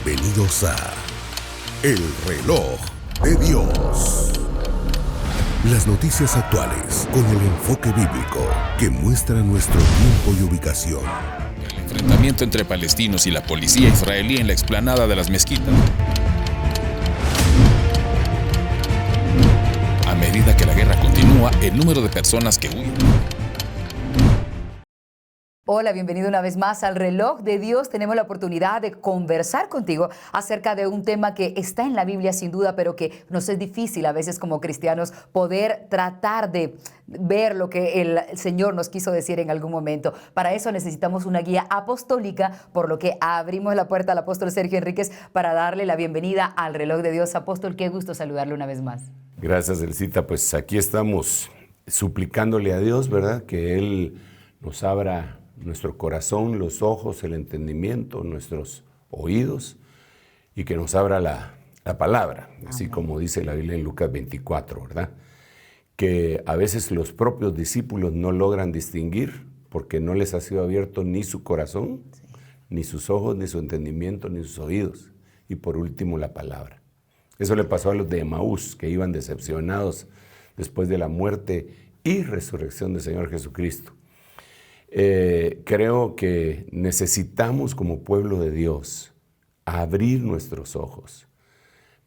Bienvenidos a El Reloj de Dios. Las noticias actuales con el enfoque bíblico que muestra nuestro tiempo y ubicación. El enfrentamiento entre palestinos y la policía israelí en la explanada de las mezquitas. A medida que la guerra continúa, el número de personas que huyen. Hola, bienvenido una vez más al Reloj de Dios. Tenemos la oportunidad de conversar contigo acerca de un tema que está en la Biblia sin duda, pero que nos es difícil a veces como cristianos poder tratar de ver lo que el Señor nos quiso decir en algún momento. Para eso necesitamos una guía apostólica, por lo que abrimos la puerta al apóstol Sergio Enríquez para darle la bienvenida al Reloj de Dios. Apóstol, qué gusto saludarle una vez más. Gracias, Elcita. Pues aquí estamos suplicándole a Dios, ¿verdad? Que Él nos abra nuestro corazón, los ojos, el entendimiento, nuestros oídos, y que nos abra la palabra, así como dice la Biblia en Lucas 24, ¿verdad? Que a veces los propios discípulos no logran distinguir porque no les ha sido abierto ni su corazón, ni sus ojos, ni su entendimiento, ni sus oídos, y por último la palabra. Eso le pasó a los de Emaús, que iban decepcionados después de la muerte y resurrección del Señor Jesucristo. Creo que necesitamos como pueblo de Dios abrir nuestros ojos,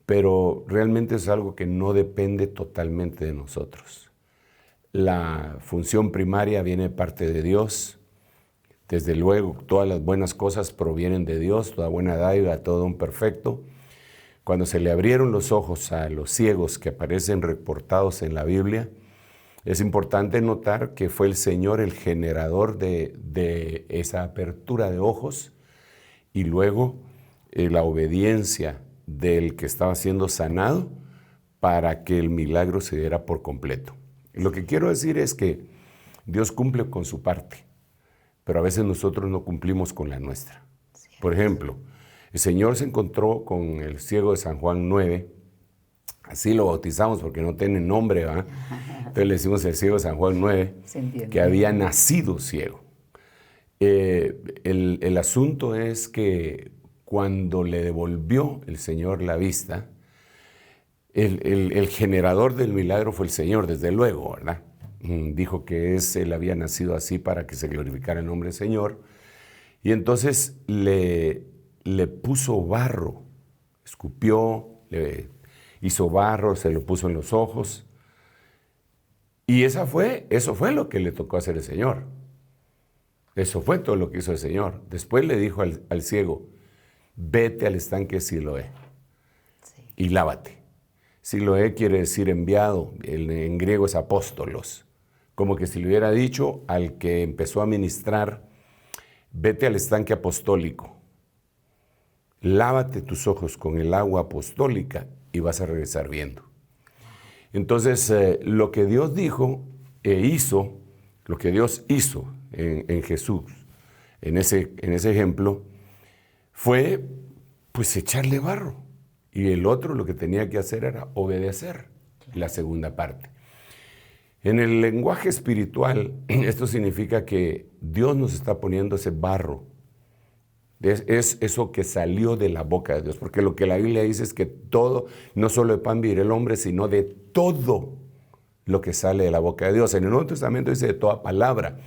pero realmente es algo que no depende totalmente de nosotros. La función primaria viene de parte de Dios. Desde luego, todas las buenas cosas provienen de Dios, toda buena dádiva, todo don perfecto. Cuando se le abrieron los ojos a los ciegos que aparecen reportados en la Biblia, es importante notar que fue el Señor el generador de esa apertura de ojos y luego la obediencia del que estaba siendo sanado para que el milagro se diera por completo. Lo que quiero decir es que Dios cumple con su parte, pero a veces nosotros no cumplimos con la nuestra. Por ejemplo, el Señor se encontró con el ciego de San Juan 9, así lo bautizamos porque no tiene nombre, ¿verdad? Entonces le decimos el ciego de San Juan 9, que había nacido ciego. El asunto es que cuando le devolvió el Señor la vista, el generador del milagro fue el Señor, desde luego, ¿verdad? Dijo que él había nacido así para que se glorificara el nombre del Señor. Y entonces le puso barro, escupió, le hizo barro, se lo puso en los ojos. Y eso fue lo que le tocó hacer el Señor. Eso fue todo lo que hizo el Señor. Después le dijo al ciego, vete al estanque Siloé y lávate. Siloé quiere decir enviado, en griego es apóstolos. Como que si le hubiera dicho al que empezó a ministrar, vete al estanque apostólico, lávate tus ojos con el agua apostólica y vas a regresar viendo. Entonces, lo que Dios dijo e hizo, lo que Dios hizo en Jesús, en ese ejemplo, fue pues echarle barro. Y el otro lo que tenía que hacer era obedecer la segunda parte. En el lenguaje espiritual, esto significa que Dios nos está poniendo ese barro. Es eso que salió de la boca de Dios, porque lo que la Biblia dice es que todo, no solo de pan vivirá el hombre, sino de todo lo que sale de la boca de Dios. En el Nuevo Testamento dice de toda palabra,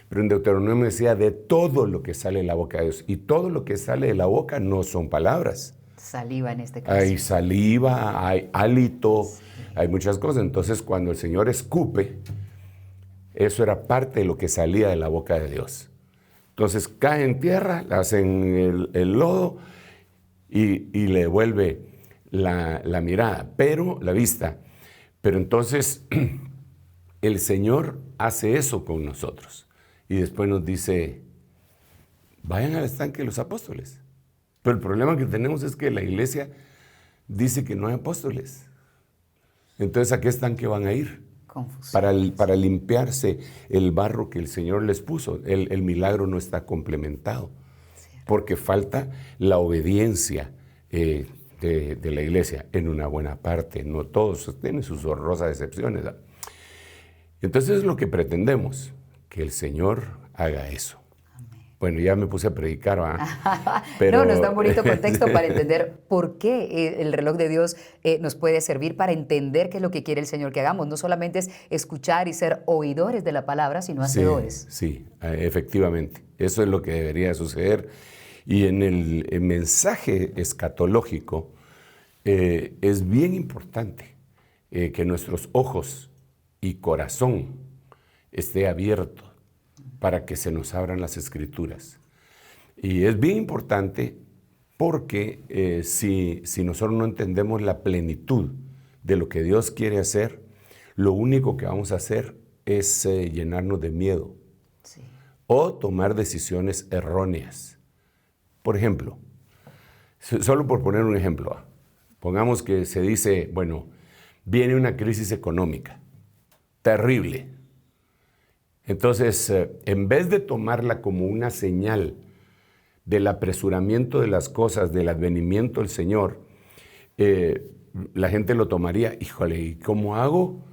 pero en Deuteronomio decía de todo lo que sale de la boca de Dios. Y todo lo que sale de la boca no son palabras. Saliva en este caso. Hay saliva, hay hálito, hay muchas cosas. Entonces cuando el Señor escupe, eso era parte de lo que salía de la boca de Dios. Entonces cae en tierra, le hacen el lodo y le devuelve la mirada, pero la vista. Pero entonces el Señor hace eso con nosotros. Y después nos dice, vayan al estanque de los apóstoles. Pero el problema que tenemos es que la iglesia dice que no hay apóstoles. Entonces, ¿a qué estanque van a ir? Para limpiarse el barro que el Señor les puso. El milagro no está complementado, porque falta la obediencia de la iglesia en una buena parte. No todos tienen sus horrorosas excepciones, ¿verdad? Entonces es lo que pretendemos, que el Señor haga eso. Bueno, ya me puse a predicar, ¿va? No, nos da un bonito contexto para entender por qué el reloj de Dios nos puede servir para entender qué es lo que quiere el Señor que hagamos. No solamente es escuchar y ser oidores de la palabra, sino hacedores. Sí, efectivamente. Eso es lo que debería suceder. Y en el mensaje escatológico es bien importante que nuestros ojos y corazón esté abierto para que se nos abran las Escrituras. Y es bien importante porque si nosotros no entendemos la plenitud de lo que Dios quiere hacer, lo único que vamos a hacer es llenarnos de miedo o tomar decisiones erróneas. Por ejemplo, solo por poner un ejemplo, pongamos que se dice, bueno, viene una crisis económica terrible. Entonces, en vez de tomarla como una señal del apresuramiento de las cosas, del advenimiento del Señor, la gente lo tomaría, híjole, ¿y cómo hago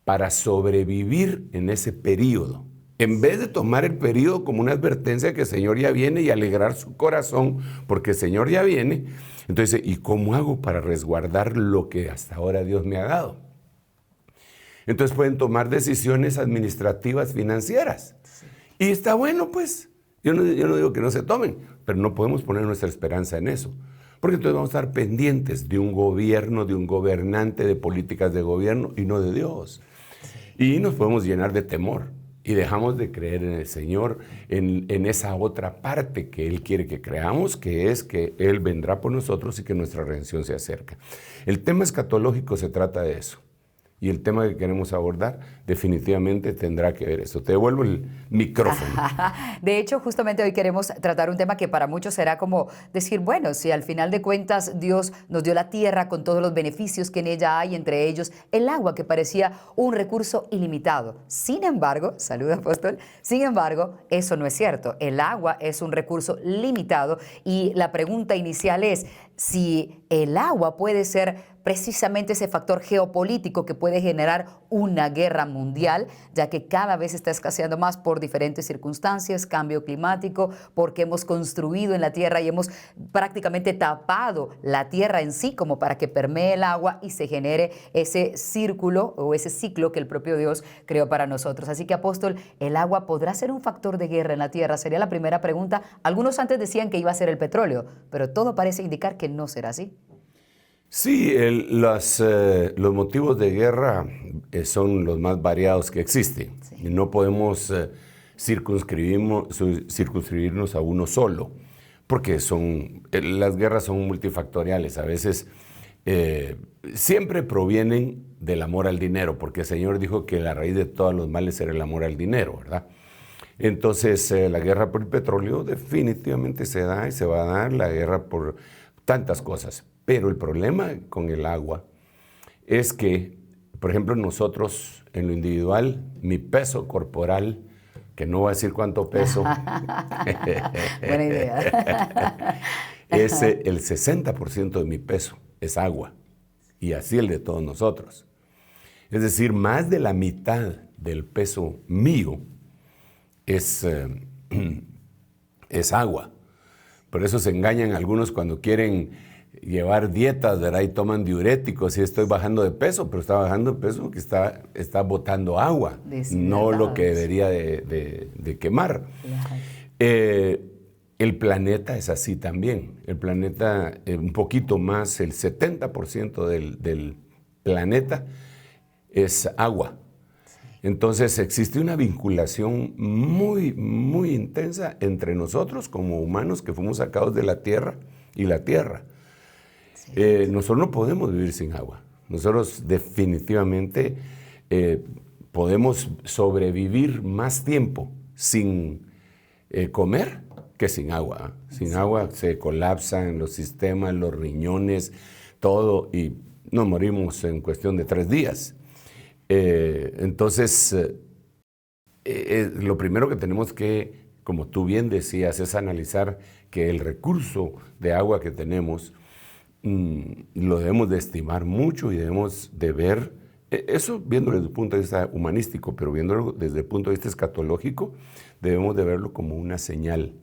para sobrevivir en ese periodo? En vez de tomar el periodo como una advertencia que el Señor ya viene y alegrar su corazón, porque el Señor ya viene, entonces, ¿y cómo hago para resguardar lo que hasta ahora Dios me ha dado? Entonces pueden tomar decisiones administrativas financieras. Sí. Y está bueno, pues. Yo no digo que no se tomen, pero no podemos poner nuestra esperanza en eso. Porque entonces vamos a estar pendientes de un gobierno, de un gobernante, de políticas de gobierno y no de Dios. Sí. Y nos podemos llenar de temor y dejamos de creer en el Señor, en esa otra parte que Él quiere que creamos, que es que Él vendrá por nosotros y que nuestra redención se acerca. El tema escatológico se trata de eso. Y el tema que queremos abordar definitivamente tendrá que ver eso. Te devuelvo el micrófono. De hecho, justamente hoy queremos tratar un tema que para muchos será como decir, bueno, si al final de cuentas Dios nos dio la tierra con todos los beneficios que en ella hay, entre ellos el agua, que parecía un recurso ilimitado. Sin embargo, salud apóstol, sin embargo, eso no es cierto. El agua es un recurso limitado y la pregunta inicial es si el agua puede ser precisamente ese factor geopolítico que puede generar una guerra mundial, ya que cada vez está escaseando más por diferentes circunstancias, cambio climático, porque hemos construido en la tierra y hemos prácticamente tapado la tierra en sí como para que permee el agua y se genere ese círculo o ese ciclo que el propio Dios creó para nosotros. Así que, apóstol, ¿el agua podrá ser un factor de guerra en la tierra? Sería la primera pregunta. Algunos antes decían que iba a ser el petróleo, pero todo parece indicar que no será así. Sí, los motivos de guerra son los más variados que existen. Sí. No podemos circunscribirnos a uno solo, porque las guerras son multifactoriales. A veces siempre provienen del amor al dinero, porque el Señor dijo que la raíz de todos los males era el amor al dinero, ¿verdad? Entonces, la guerra por el petróleo definitivamente se da y se va a dar, la guerra por tantas cosas. Pero el problema con el agua es que, por ejemplo, nosotros en lo individual, mi peso corporal, que no voy a decir cuánto peso, buena idea. Es el 60% de mi peso es agua, y así el de todos nosotros. Es decir, más de la mitad del peso mío es agua. Por eso se engañan algunos cuando quieren llevar dietas, ¿verdad? Y toman diuréticos y estoy bajando de peso, pero está bajando de peso porque está botando agua, no lo que debería de quemar. El planeta es así también. El planeta, un poquito más, el 70% del planeta es agua. Entonces existe una vinculación muy, muy intensa entre nosotros como humanos que fuimos sacados de la tierra y la tierra. Nosotros no podemos vivir sin agua. Nosotros definitivamente podemos sobrevivir más tiempo sin comer que sin agua. Sin agua se colapsan los sistemas, los riñones, todo, y nos morimos en cuestión de 3 días. Entonces, lo primero que tenemos que, como tú bien decías, es analizar que el recurso de agua que tenemos lo debemos de estimar mucho y debemos de ver Eso viéndolo desde el punto de vista humanístico, pero viéndolo desde el punto de vista escatológico, debemos de verlo como una señal.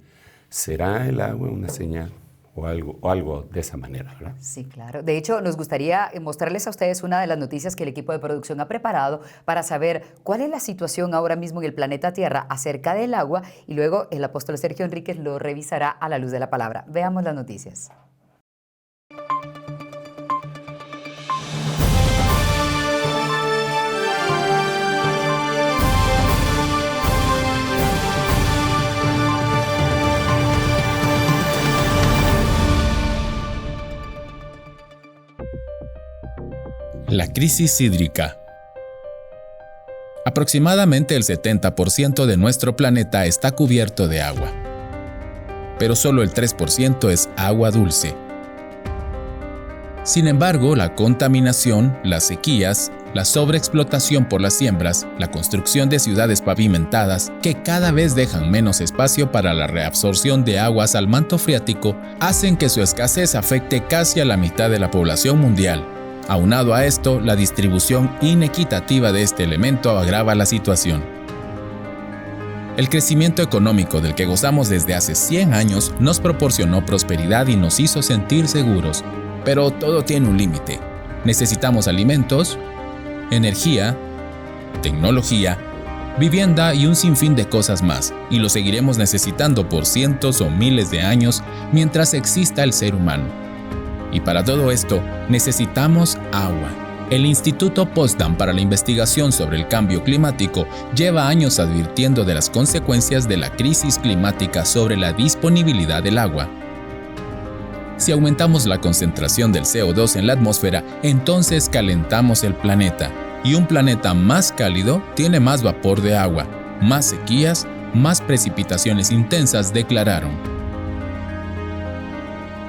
¿Será el agua una señal? O algo de esa manera, ¿verdad? Sí, claro. De hecho, nos gustaría mostrarles a ustedes una de las noticias que el equipo de producción ha preparado para saber cuál es la situación ahora mismo en el planeta Tierra acerca del agua, y luego el apóstol Sergio Enríquez lo revisará a la luz de la palabra. Veamos las noticias. La crisis hídrica. Aproximadamente el 70% de nuestro planeta está cubierto de agua, pero solo el 3% es agua dulce. Sin embargo, la contaminación, las sequías, la sobreexplotación por las siembras, la construcción de ciudades pavimentadas que cada vez dejan menos espacio para la reabsorción de aguas al manto freático hacen que su escasez afecte casi a la mitad de la población mundial. Aunado a esto, la distribución inequitativa de este elemento agrava la situación. El crecimiento económico del que gozamos desde hace 100 años nos proporcionó prosperidad y nos hizo sentir seguros. Pero todo tiene un límite. Necesitamos alimentos, energía, tecnología, vivienda y un sinfín de cosas más, y lo seguiremos necesitando por cientos o miles de años mientras exista el ser humano. Y para todo esto, necesitamos agua. El Instituto Potsdam para la Investigación sobre el Cambio Climático lleva años advirtiendo de las consecuencias de la crisis climática sobre la disponibilidad del agua. Si aumentamos la concentración del CO2 en la atmósfera, entonces calentamos el planeta. Y un planeta más cálido tiene más vapor de agua, más sequías, más precipitaciones intensas, declararon.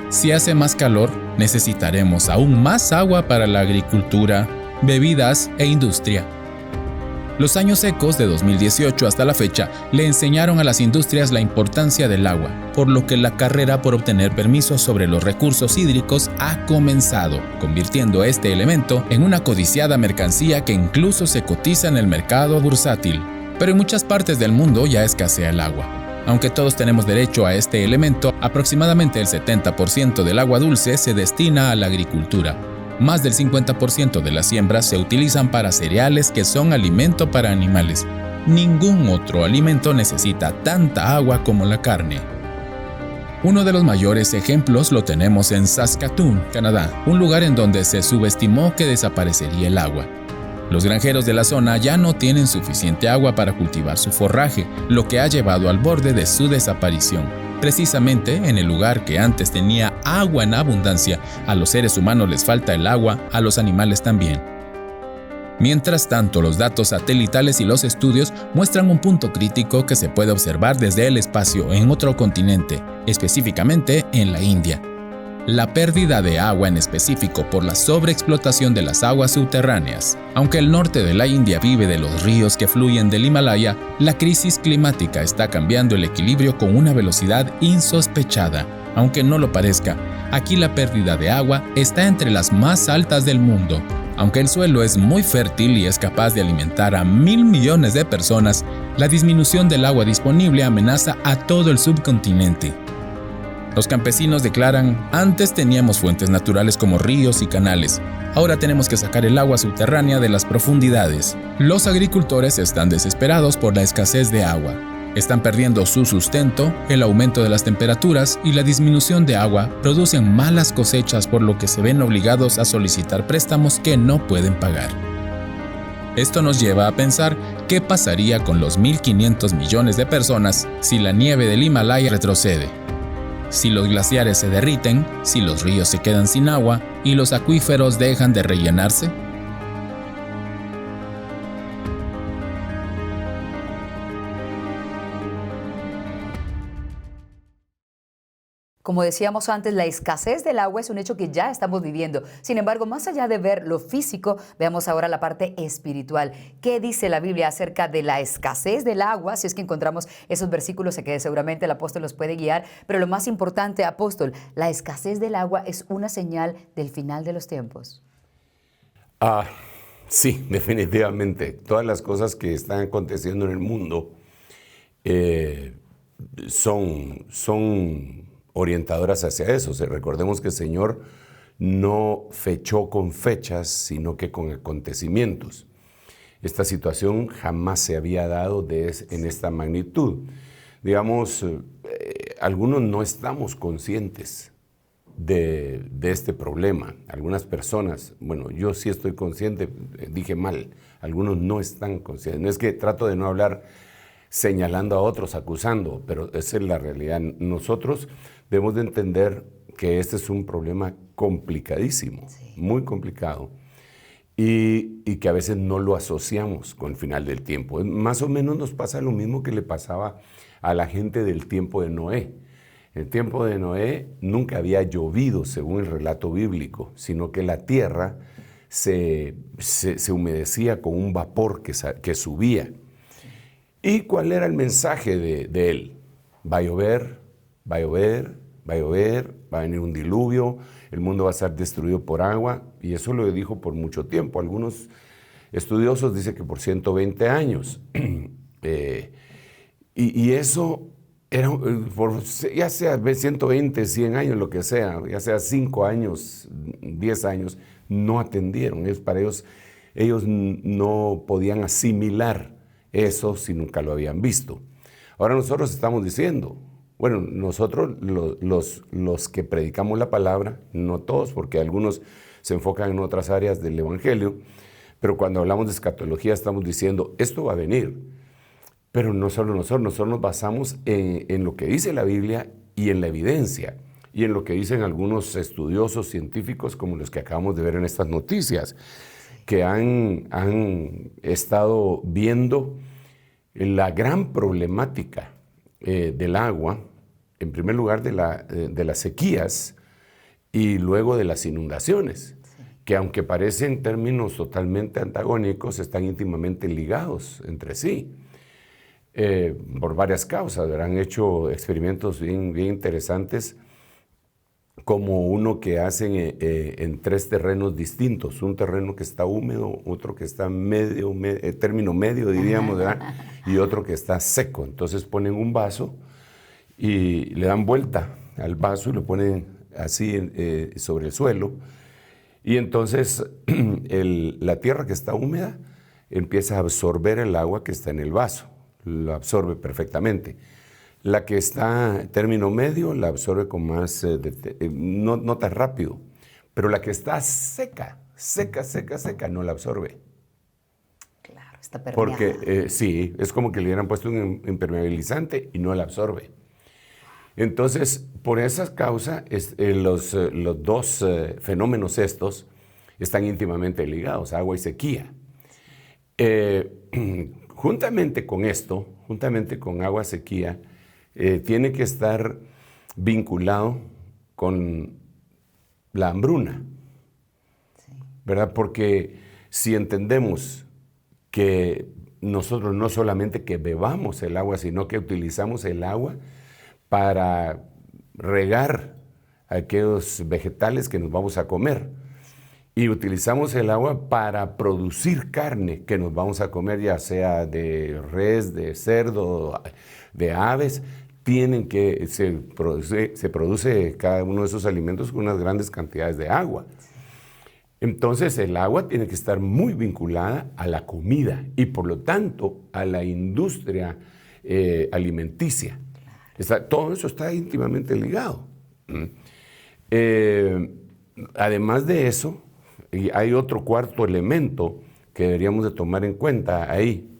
Si hace más calor, necesitaremos aún más agua para la agricultura, bebidas e industria. Los años secos de 2018 hasta la fecha le enseñaron a las industrias la importancia del agua, por lo que la carrera por obtener permisos sobre los recursos hídricos ha comenzado, convirtiendo este elemento en una codiciada mercancía que incluso se cotiza en el mercado bursátil. Pero en muchas partes del mundo ya escasea el agua. Aunque todos tenemos derecho a este elemento, aproximadamente el 70% del agua dulce se destina a la agricultura. Más del 50% de las siembras se utilizan para cereales que son alimento para animales. Ningún otro alimento necesita tanta agua como la carne. Uno de los mayores ejemplos lo tenemos en Saskatoon, Canadá, un lugar en donde se subestimó que desaparecería el agua. Los granjeros de la zona ya no tienen suficiente agua para cultivar su forraje, lo que ha llevado al borde de su desaparición. Precisamente en el lugar que antes tenía agua en abundancia, a los seres humanos les falta el agua, a los animales también. Mientras tanto, los datos satelitales y los estudios muestran un punto crítico que se puede observar desde el espacio en otro continente, específicamente en la India. La pérdida de agua en específico por la sobreexplotación de las aguas subterráneas. Aunque el norte de la India vive de los ríos que fluyen del Himalaya, la crisis climática está cambiando el equilibrio con una velocidad insospechada. Aunque no lo parezca, aquí la pérdida de agua está entre las más altas del mundo. Aunque el suelo es muy fértil y es capaz de alimentar a 1.000 millones de personas, la disminución del agua disponible amenaza a todo el subcontinente. Los campesinos declaran, antes teníamos fuentes naturales como ríos y canales, ahora tenemos que sacar el agua subterránea de las profundidades. Los agricultores están desesperados por la escasez de agua. Están perdiendo su sustento, el aumento de las temperaturas y la disminución de agua producen malas cosechas, por lo que se ven obligados a solicitar préstamos que no pueden pagar. Esto nos lleva a pensar qué pasaría con los 1.500 millones de personas si la nieve del Himalaya retrocede. Si los glaciares se derriten, si los ríos se quedan sin agua y los acuíferos dejan de rellenarse. Como decíamos antes, la escasez del agua es un hecho que ya estamos viviendo. Sin embargo, más allá de ver lo físico, veamos ahora la parte espiritual. ¿Qué dice la Biblia acerca de la escasez del agua? Si es que encontramos esos versículos, sé que seguramente el apóstol los puede guiar. Pero lo más importante, apóstol, la escasez del agua es una señal del final de los tiempos. Sí, definitivamente. Todas las cosas que están aconteciendo en el mundo son orientadoras hacia eso. O sea, recordemos que el Señor no fechó con fechas, sino que con acontecimientos. Esta situación jamás se había dado en esta magnitud. Digamos, algunos no estamos conscientes de este problema. Algunas personas, bueno, yo sí estoy consciente, dije mal, algunos no están conscientes. No es que trato de no hablar señalando a otros, acusando, pero esa es la realidad. Nosotros debemos de entender que este es un problema complicadísimo, muy complicado, y que a veces no lo asociamos con el final del tiempo. Más o menos nos pasa lo mismo que le pasaba a la gente del tiempo de Noé. En el tiempo de Noé nunca había llovido, según el relato bíblico, sino que la tierra se humedecía con un vapor que subía. ¿Y cuál era el mensaje de él? Va a llover, va a llover, va a llover, va a venir un diluvio, el mundo va a ser destruido por agua, y eso lo dijo por mucho tiempo. Algunos estudiosos dicen que por 120 años. Y eso era, ya sea 120, 100 años, lo que sea, ya sea 5 años, 10 años, no atendieron. Para ellos no podían asimilar eso si nunca lo habían visto. Ahora nosotros estamos diciendo, bueno, nosotros los que predicamos la palabra, no todos, porque algunos se enfocan en otras áreas del evangelio, pero cuando hablamos de escatología estamos diciendo, esto va a venir. Pero no solo nosotros nos basamos en lo que dice la Biblia y en la evidencia, y en lo que dicen algunos estudiosos científicos como los que acabamos de ver en estas noticias, que han estado viendo la gran problemática del agua, en primer lugar de las sequías y luego de las inundaciones, que aunque parecen términos totalmente antagónicos, están íntimamente ligados entre sí. Por varias causas. Han hecho experimentos bien interesantes, como uno que hacen en 3 terrenos distintos, un terreno que está húmedo, otro que está término medio diríamos, ¿verdad? Y otro que está seco. Entonces ponen un vaso y le dan vuelta al vaso y lo ponen así sobre el suelo, y entonces la tierra que está húmeda empieza a absorber el agua que está en el vaso. Lo absorbe perfectamente. La que está término medio la absorbe con más, no tan rápido, pero la que está seca, no la absorbe. Claro, está permeada. Porque sí, es como que le hubieran puesto un impermeabilizante y no la absorbe. Entonces, por esa causa, los dos fenómenos estos están íntimamente ligados, agua y sequía. Juntamente con esto, juntamente con agua, sequía, tiene que estar vinculado con la hambruna, ¿verdad? Porque si entendemos que nosotros no solamente que bebamos el agua, sino que utilizamos el agua para regar aquellos vegetales que nos vamos a comer, y utilizamos el agua para producir carne que nos vamos a comer, ya sea de res, de cerdo, de aves, se produce cada uno de esos alimentos con unas grandes cantidades de agua. Entonces el agua tiene que estar muy vinculada a la comida y por lo tanto a la industria alimenticia. Todo eso está íntimamente ligado. Además de eso, y hay otro cuarto elemento que deberíamos de tomar en cuenta ahí.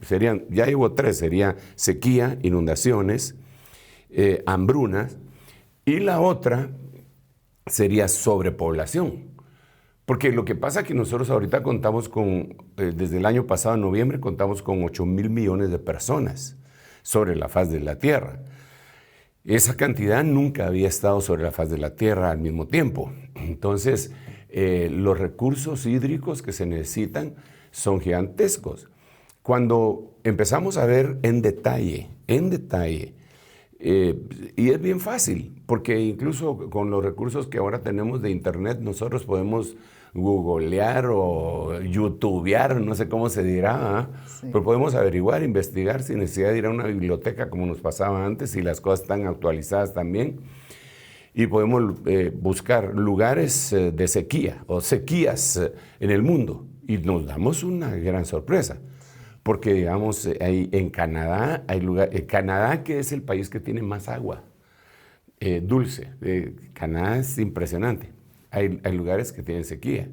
Ya llevo 3, sería sequía, inundaciones, hambrunas, y la otra sería sobrepoblación. Porque lo que pasa es que nosotros ahorita contamos desde el año pasado, en noviembre, contamos con 8,000 millones de personas sobre la faz de la Tierra. Esa cantidad nunca había estado sobre la faz de la Tierra al mismo tiempo. Entonces, los recursos hídricos que se necesitan son gigantescos. Cuando empezamos a ver en detalle Y es bien fácil, porque incluso con los recursos que ahora tenemos de internet, nosotros podemos googlear o youtubear, no sé cómo se dirá, Sí. pero podemos averiguar, investigar sin necesidad de ir a una biblioteca como nos pasaba antes, y las cosas están actualizadas también. Y podemos buscar lugares de sequía o sequías en el mundo, y nos damos una gran sorpresa. Porque, digamos, en Canadá, Canadá, que es el país que tiene más agua dulce. Canadá es impresionante. Hay lugares que tienen sequía.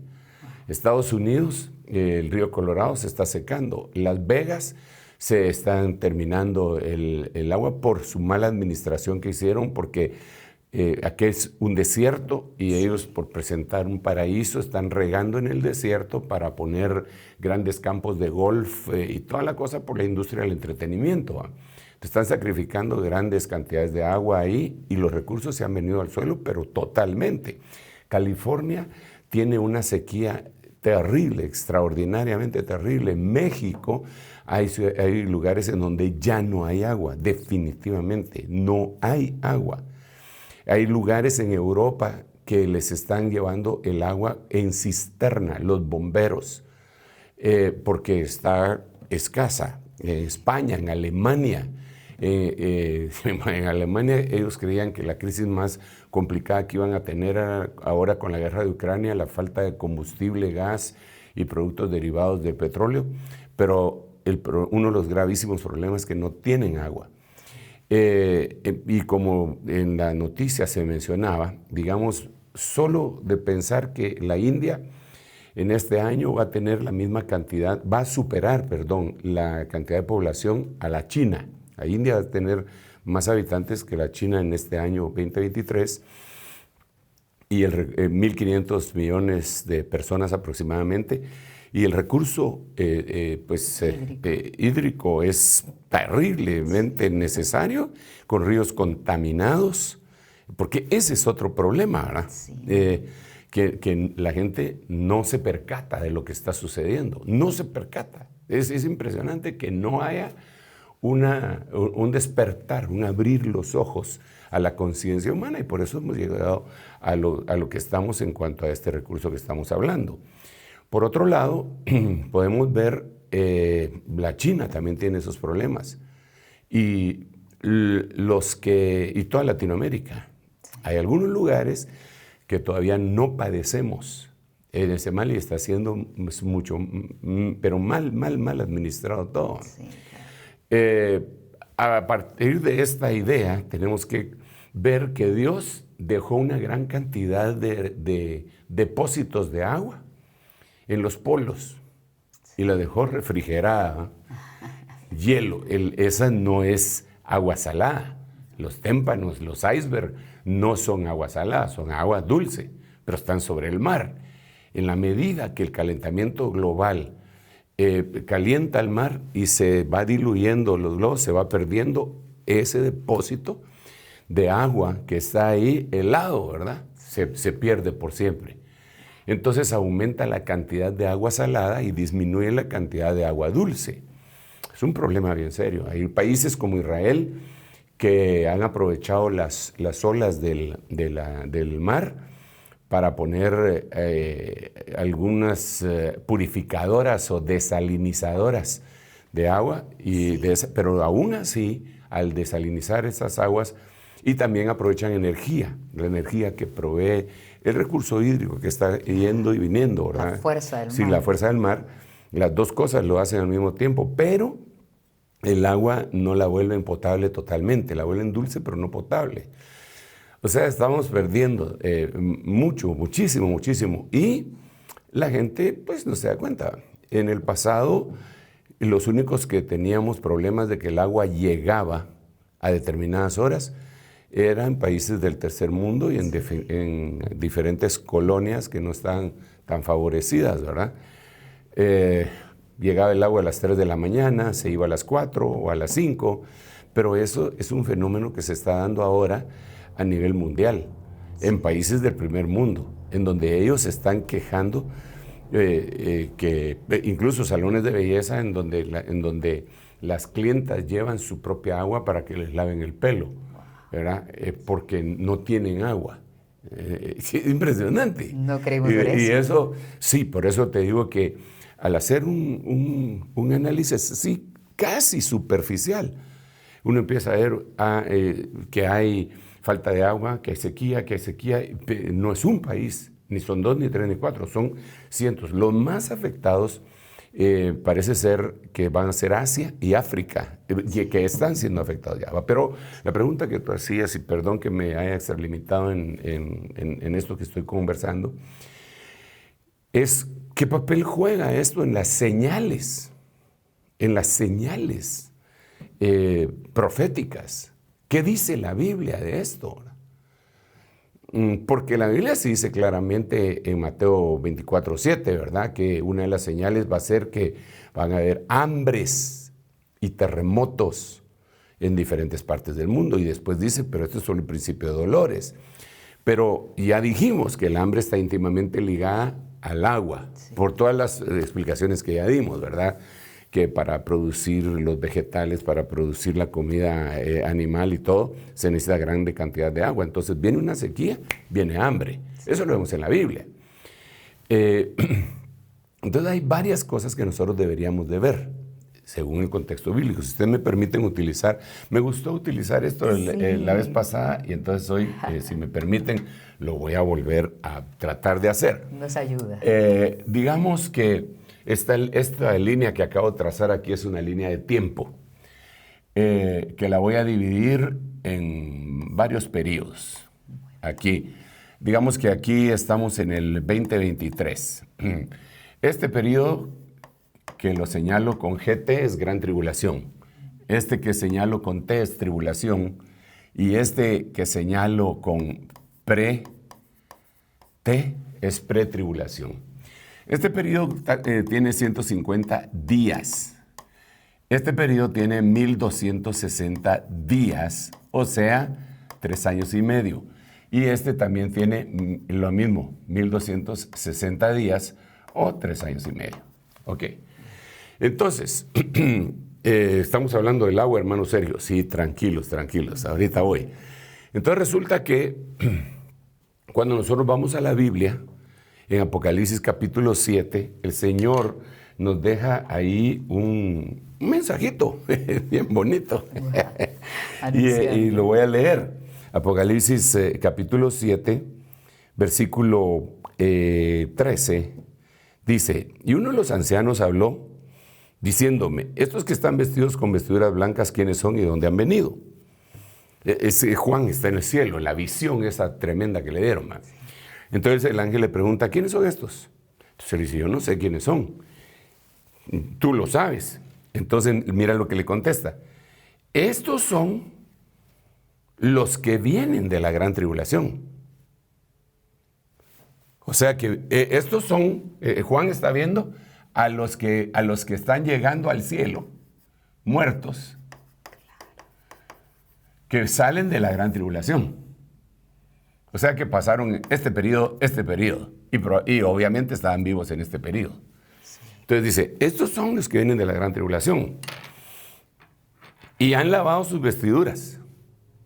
Estados Unidos, el río Colorado se está secando. Las Vegas se están terminando el agua por su mala administración que hicieron, porque aquí es un desierto y ellos, por presentar un paraíso, están regando en el desierto para poner grandes campos de golf y toda la cosa por la industria del entretenimiento. Están sacrificando grandes cantidades de agua ahí, y los recursos se han venido al suelo, pero totalmente. California tiene una sequía terrible, extraordinariamente terrible. México, hay lugares en donde ya no hay agua, definitivamente no hay agua. Hay lugares en Europa que les están llevando el agua en cisterna, los bomberos, porque está escasa. En España, en Alemania. En Alemania ellos creían que la crisis más complicada que iban a tener ahora con la guerra de Ucrania, la falta de combustible, gas y productos derivados del petróleo, pero uno de los gravísimos problemas es que no tienen agua. Y como en la noticia se mencionaba, digamos, solo de pensar que la India en este año va a tener la misma cantidad, va a superar, perdón, la cantidad de población a la China. La India va a tener más habitantes que la China en este año 2023, y 1.500 millones de personas aproximadamente. Y el recurso hídrico es terriblemente necesario, con ríos contaminados, porque ese es otro problema, ¿verdad? Sí. Que la gente no se percata de lo que está sucediendo, no se percata. Es impresionante que no haya un despertar, un abrir los ojos a la conciencia humana, y por eso hemos llegado a lo que estamos en cuanto a este recurso que estamos hablando. Por otro lado, podemos ver, la China también tiene esos problemas, y toda Latinoamérica. Hay algunos lugares que todavía no padecemos en ese mal, y está siendo mucho, pero mal administrado todo. Sí. A partir de esta idea, tenemos que ver que Dios dejó una gran cantidad de depósitos de agua en los polos, y la dejó refrigerada, hielo. Esa no es agua salada. Los témpanos, los icebergs, no son agua salada, son agua dulce, pero están sobre el mar. En la medida que el calentamiento global calienta el mar y se va diluyendo los globos, se va perdiendo ese depósito de agua que está ahí helado, ¿verdad? Se pierde por siempre. Entonces aumenta la cantidad de agua salada y disminuye la cantidad de agua dulce. Es un problema bien serio. Hay países como Israel que han aprovechado las olas del mar para poner algunas purificadoras o desalinizadoras de agua, pero aún así, al desalinizar esas aguas, y también aprovechan energía, la energía que provee el recurso hídrico que está yendo y viniendo, ¿verdad? La fuerza del mar. Sí, la fuerza del mar. Las dos cosas lo hacen al mismo tiempo, pero el agua no la vuelven potable totalmente, la vuelven dulce pero no potable. O sea, estamos perdiendo muchísimo. Y la gente pues no se da cuenta. En el pasado, los únicos que teníamos problemas de que el agua llegaba a determinadas horas eran países del tercer mundo y en diferentes colonias que no están tan favorecidas, ¿verdad? Llegaba el agua a las 3 de la mañana, se iba a las 4 o a las 5, pero eso es un fenómeno que se está dando ahora a nivel mundial, en países del primer mundo, en donde ellos están quejando que incluso salones de belleza en donde las clientas llevan su propia agua para que les laven el pelo. ¿verdad? Porque no tienen agua. Es impresionante. No creímos ver eso. Y eso, sí, por eso te digo que al hacer un análisis, sí, casi superficial, uno empieza a ver que hay falta de agua, que hay sequía. No es un país, ni son 2, ni 3, ni 4, son cientos. Los más afectados parece ser que van a ser Asia y África, que están siendo afectados ya. Pero la pregunta que tú hacías, y perdón que me haya extralimitado en esto que estoy conversando, es ¿qué papel juega esto en las señales? En las señales proféticas. ¿Qué dice la Biblia de esto? Porque la Biblia sí dice claramente en Mateo 24:7, ¿verdad? Que una de las señales va a ser que van a haber hambres y terremotos en diferentes partes del mundo. Y después dice, pero esto es solo el principio de dolores. Pero ya dijimos que el hambre está íntimamente ligada al agua, sí, por todas las explicaciones que ya dimos, ¿verdad? Que para producir los vegetales, para producir la comida animal y todo, se necesita grande cantidad de agua. Entonces viene una sequía, viene hambre. Eso lo vemos en la Biblia. Entonces hay varias cosas que nosotros deberíamos de ver, según el contexto bíblico. Si ustedes me permiten utilizar, me gustó utilizar esto la vez pasada, y entonces hoy, si me permiten, lo voy a volver a tratar de hacer. Nos ayuda. Digamos que esta línea que acabo de trazar aquí es una línea de tiempo, que la voy a dividir en varios periodos. Aquí, digamos que aquí estamos en el 2023. Este periodo que lo señalo con GT es gran tribulación. Este que señalo con T es tribulación. Y este que señalo con T es pretribulación. Este periodo tiene 150 días. Este periodo tiene 1260 días, o sea, 3 años y medio. Y este también tiene lo mismo, 1260 días o 3 años y medio. Ok. Entonces, estamos hablando del agua, hermano Sergio. Sí, tranquilos, ahorita voy. Entonces resulta que cuando nosotros vamos a la Biblia, en Apocalipsis capítulo 7, el Señor nos deja ahí un mensajito bien bonito. y lo voy a leer. Apocalipsis capítulo 7, versículo 13, dice, y uno de los ancianos habló diciéndome, estos que están vestidos con vestiduras blancas, ¿quiénes son y de dónde han venido? Juan está en el cielo, la visión esa tremenda que le dieron, man. Entonces el ángel le pregunta, ¿quiénes son estos? Entonces él dice, yo no sé quiénes son. Tú lo sabes. Entonces mira lo que le contesta. Estos son los que vienen de la gran tribulación. O sea que estos son, Juan está viendo a los que están llegando al cielo, muertos, que salen de la gran tribulación. O sea que pasaron este periodo, y obviamente estaban vivos en este periodo. Entonces dice, estos son los que vienen de la gran tribulación y han lavado sus vestiduras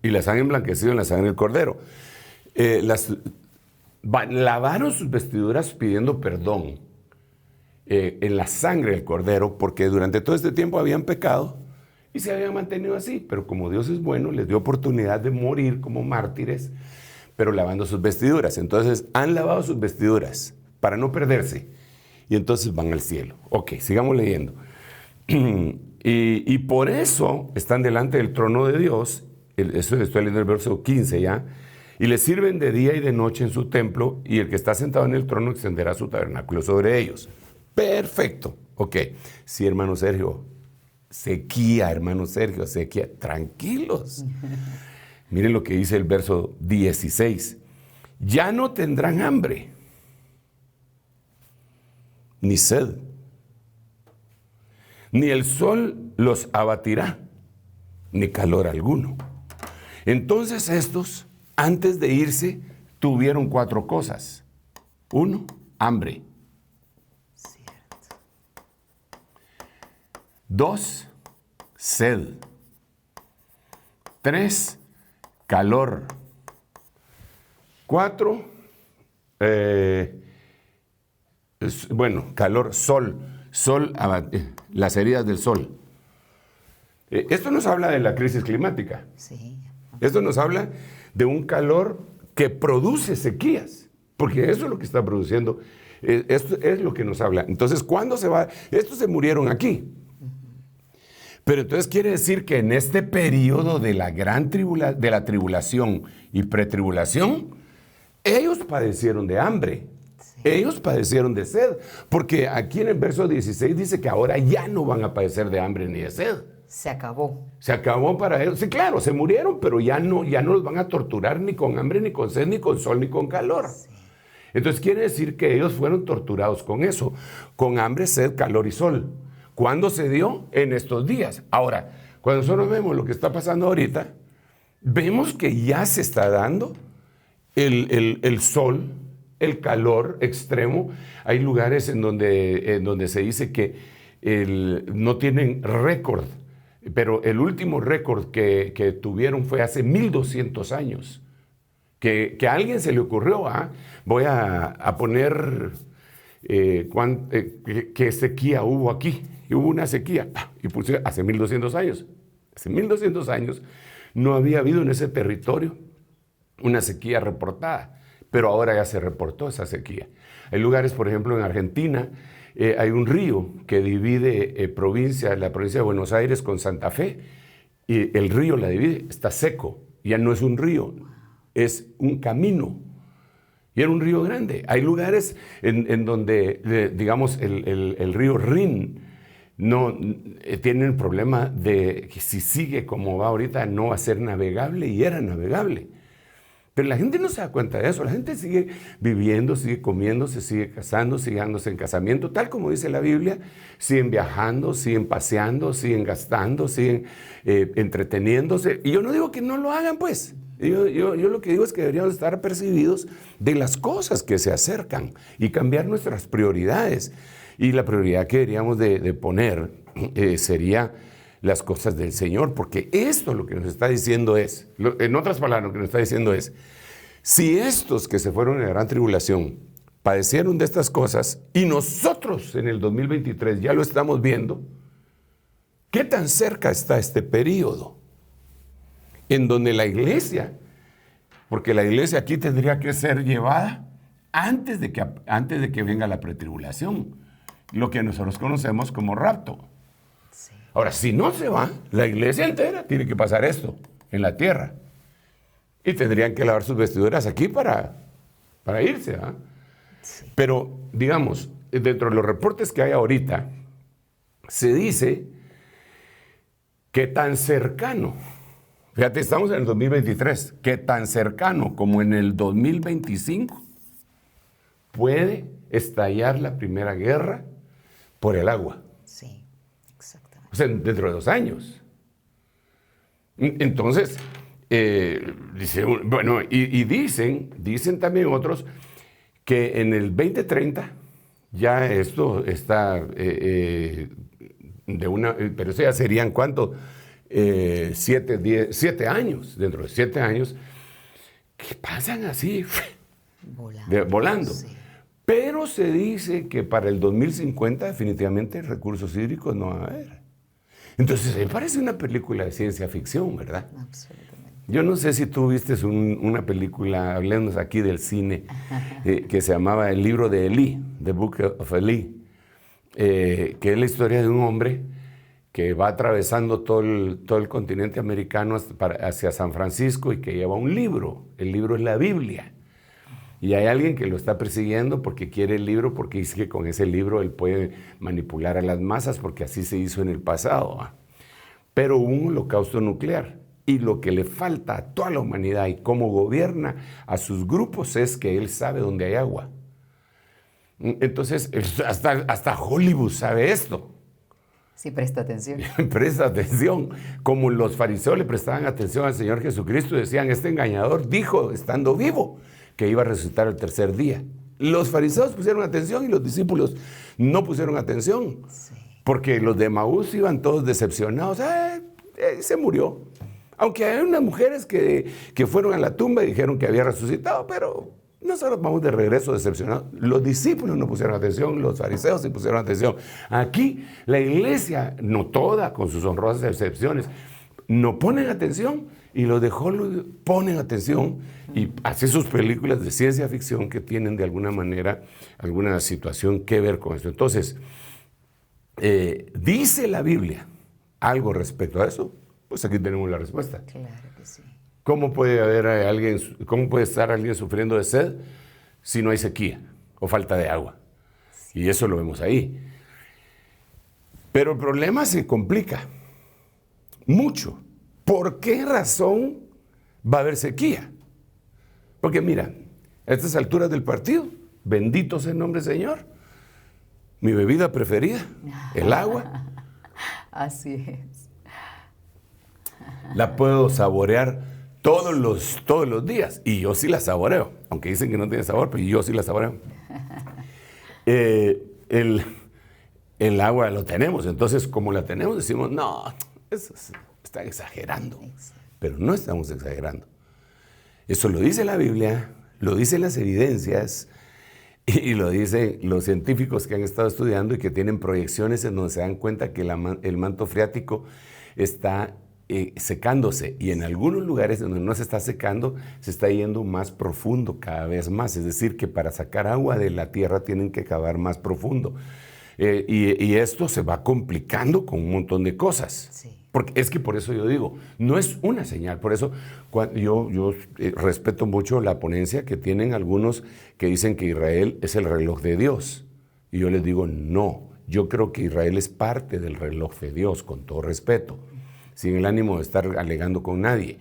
y las han emblanquecido en la sangre del Cordero. Lavaron sus vestiduras pidiendo perdón en la sangre del Cordero, porque durante todo este tiempo habían pecado y se habían mantenido así, pero como Dios es bueno, les dio oportunidad de morir como mártires, pero lavando sus vestiduras. Entonces han lavado sus vestiduras para no perderse y entonces van al cielo. Ok, sigamos leyendo. Y por eso están delante del trono de Dios, eso estoy leyendo el verso 15 ya, y le sirven de día y de noche en su templo, y el que está sentado en el trono extenderá su tabernáculo sobre ellos. Perfecto. Ok, sí, hermano Sergio, sequía, tranquilos. Miren lo que dice el verso 16. Ya no tendrán hambre, ni sed, ni el sol los abatirá, ni calor alguno. Entonces estos, antes de irse, tuvieron 4 cosas. 1, hambre. Cierto. 2, sed. 3, calor. 4, calor, sol, las heridas del sol. Esto nos habla de la crisis climática. Sí. Esto nos habla de un calor que produce sequías, porque eso es lo que está produciendo. Esto es lo que nos habla. Entonces, ¿cuándo se va? Estos se murieron aquí. Pero entonces quiere decir que en este periodo de la de la tribulación y pretribulación, ellos padecieron de hambre. Sí. Ellos padecieron de sed. Porque aquí en el verso 16 dice que ahora ya no van a padecer de hambre ni de sed. Se acabó. Se acabó para ellos. Sí, claro, se murieron, pero ya no los van a torturar ni con hambre, ni con sed, ni con sol, ni con calor. Sí. Entonces quiere decir que ellos fueron torturados con eso, con hambre, sed, calor y sol. ¿Cuándo se dio? En estos días. Ahora, cuando nosotros vemos lo que está pasando ahorita, vemos que ya se está dando el sol, el calor extremo. Hay lugares en donde se dice que no tienen récord, pero el último récord que tuvieron fue hace 1200 años. Que a alguien se le ocurrió, voy a poner qué sequía hubo aquí. Y hubo una sequía, y puse hace 1200 años. Hace 1200 años no había habido en ese territorio una sequía reportada, pero ahora ya se reportó esa sequía. Hay lugares, por ejemplo, en Argentina, hay un río que divide la provincia de Buenos Aires con Santa Fe, y el río la divide, está seco, ya no es un río, es un camino. Y era un río grande. Hay lugares en donde, digamos, el río Rin no tiene el problema de que si sigue como va ahorita no va a ser navegable, y era navegable. Pero la gente no se da cuenta de eso. La gente sigue viviendo, sigue comiendo, se sigue casando, sigue dándose en casamiento, tal como dice la Biblia. Siguen viajando, siguen paseando, siguen gastando, siguen entreteniéndose. Y yo no digo que no lo hagan, pues. Yo lo que digo es que deberíamos estar apercibidos de las cosas que se acercan y cambiar nuestras prioridades. Y la prioridad que deberíamos de poner sería las cosas del Señor, porque esto lo que nos está diciendo es, en otras palabras, lo que nos está diciendo es, si estos que se fueron en la gran tribulación padecieron de estas cosas y nosotros en el 2023 ya lo estamos viendo, ¿qué tan cerca está este periodo en donde la iglesia, porque la iglesia aquí tendría que ser llevada antes de que venga la pretribulación, lo que nosotros conocemos como rapto? Sí. Ahora, si no se va, la iglesia entera tiene que pasar esto en la tierra. Y tendrían que lavar sus vestiduras aquí para irse. Sí. Pero, digamos, dentro de los reportes que hay ahorita, se dice que tan cercano, fíjate, estamos en el 2023, que tan cercano como en el 2025 puede estallar la primera guerra por el agua. Sí, exactamente. O sea, dentro de 2 años. Entonces, dicen también otros que en el 2030 ya esto está pero eso ya serían ¿cuánto? 7 años. Dentro de 7 años, que pasan así, volando. Sí. Pero se dice que para el 2050 definitivamente recursos hídricos no va a haber. Entonces, me parece una película de ciencia ficción, ¿verdad? Absolutamente. Yo no sé si tú viste una película, hablemos aquí del cine, que se llamaba El libro de Elí, The Book of Eli, que es la historia de un hombre que va atravesando todo el continente americano hacia San Francisco y que lleva un libro. El libro es la Biblia. Y hay alguien que lo está persiguiendo porque quiere el libro, porque dice que con ese libro él puede manipular a las masas, porque así se hizo en el pasado. Pero hubo un holocausto nuclear. Y lo que le falta a toda la humanidad y cómo gobierna a sus grupos es que él sabe dónde hay agua. Entonces, hasta Hollywood sabe esto. Sí, presta atención. Presta atención. Como los fariseos le prestaban atención al Señor Jesucristo y decían, este engañador dijo, estando vivo, que iba a resucitar el tercer día. Los fariseos pusieron atención y los discípulos no pusieron atención. Sí. Porque los de Emaús iban todos decepcionados. Se murió. Aunque hay unas mujeres que fueron a la tumba y dijeron que había resucitado, pero nosotros vamos de regreso decepcionados. Los discípulos no pusieron atención, los fariseos sí pusieron atención. Aquí la iglesia, no toda, con sus honrosas excepciones, no ponen atención, y los de Hollywood ponen atención y hacen sus películas de ciencia ficción que tienen de alguna manera alguna situación que ver con esto. Entonces, ¿dice la Biblia algo respecto a eso? Pues aquí tenemos la respuesta. Claro que sí. ¿Cómo puede estar alguien sufriendo de sed si no hay sequía o falta de agua? Sí. Y eso lo vemos ahí. Pero el problema se complica mucho. ¿Por qué razón va a haber sequía? Porque mira, a estas alturas del partido, bendito sea el nombre del Señor, mi bebida preferida, el agua. Así es. La puedo saborear todos los días, y yo sí la saboreo, aunque dicen que no tiene sabor, pero yo sí la saboreo. El agua lo tenemos, entonces como la tenemos decimos, no, eso están exagerando, pero no estamos exagerando. Eso lo dice la Biblia, lo dicen las evidencias y lo dicen los científicos que han estado estudiando y que tienen proyecciones en donde se dan cuenta que el manto freático está secándose, y en algunos lugares donde no se está secando se está yendo más profundo cada vez más. Es decir, que para sacar agua de la tierra tienen que cavar más profundo. Y esto se va complicando con un montón de cosas. Sí. Porque es que por eso yo digo, no es una señal. Por eso yo respeto mucho la ponencia que tienen algunos que dicen que Israel es el reloj de Dios. Y yo les digo, no, yo creo que Israel es parte del reloj de Dios, con todo respeto, sin el ánimo de estar alegando con nadie.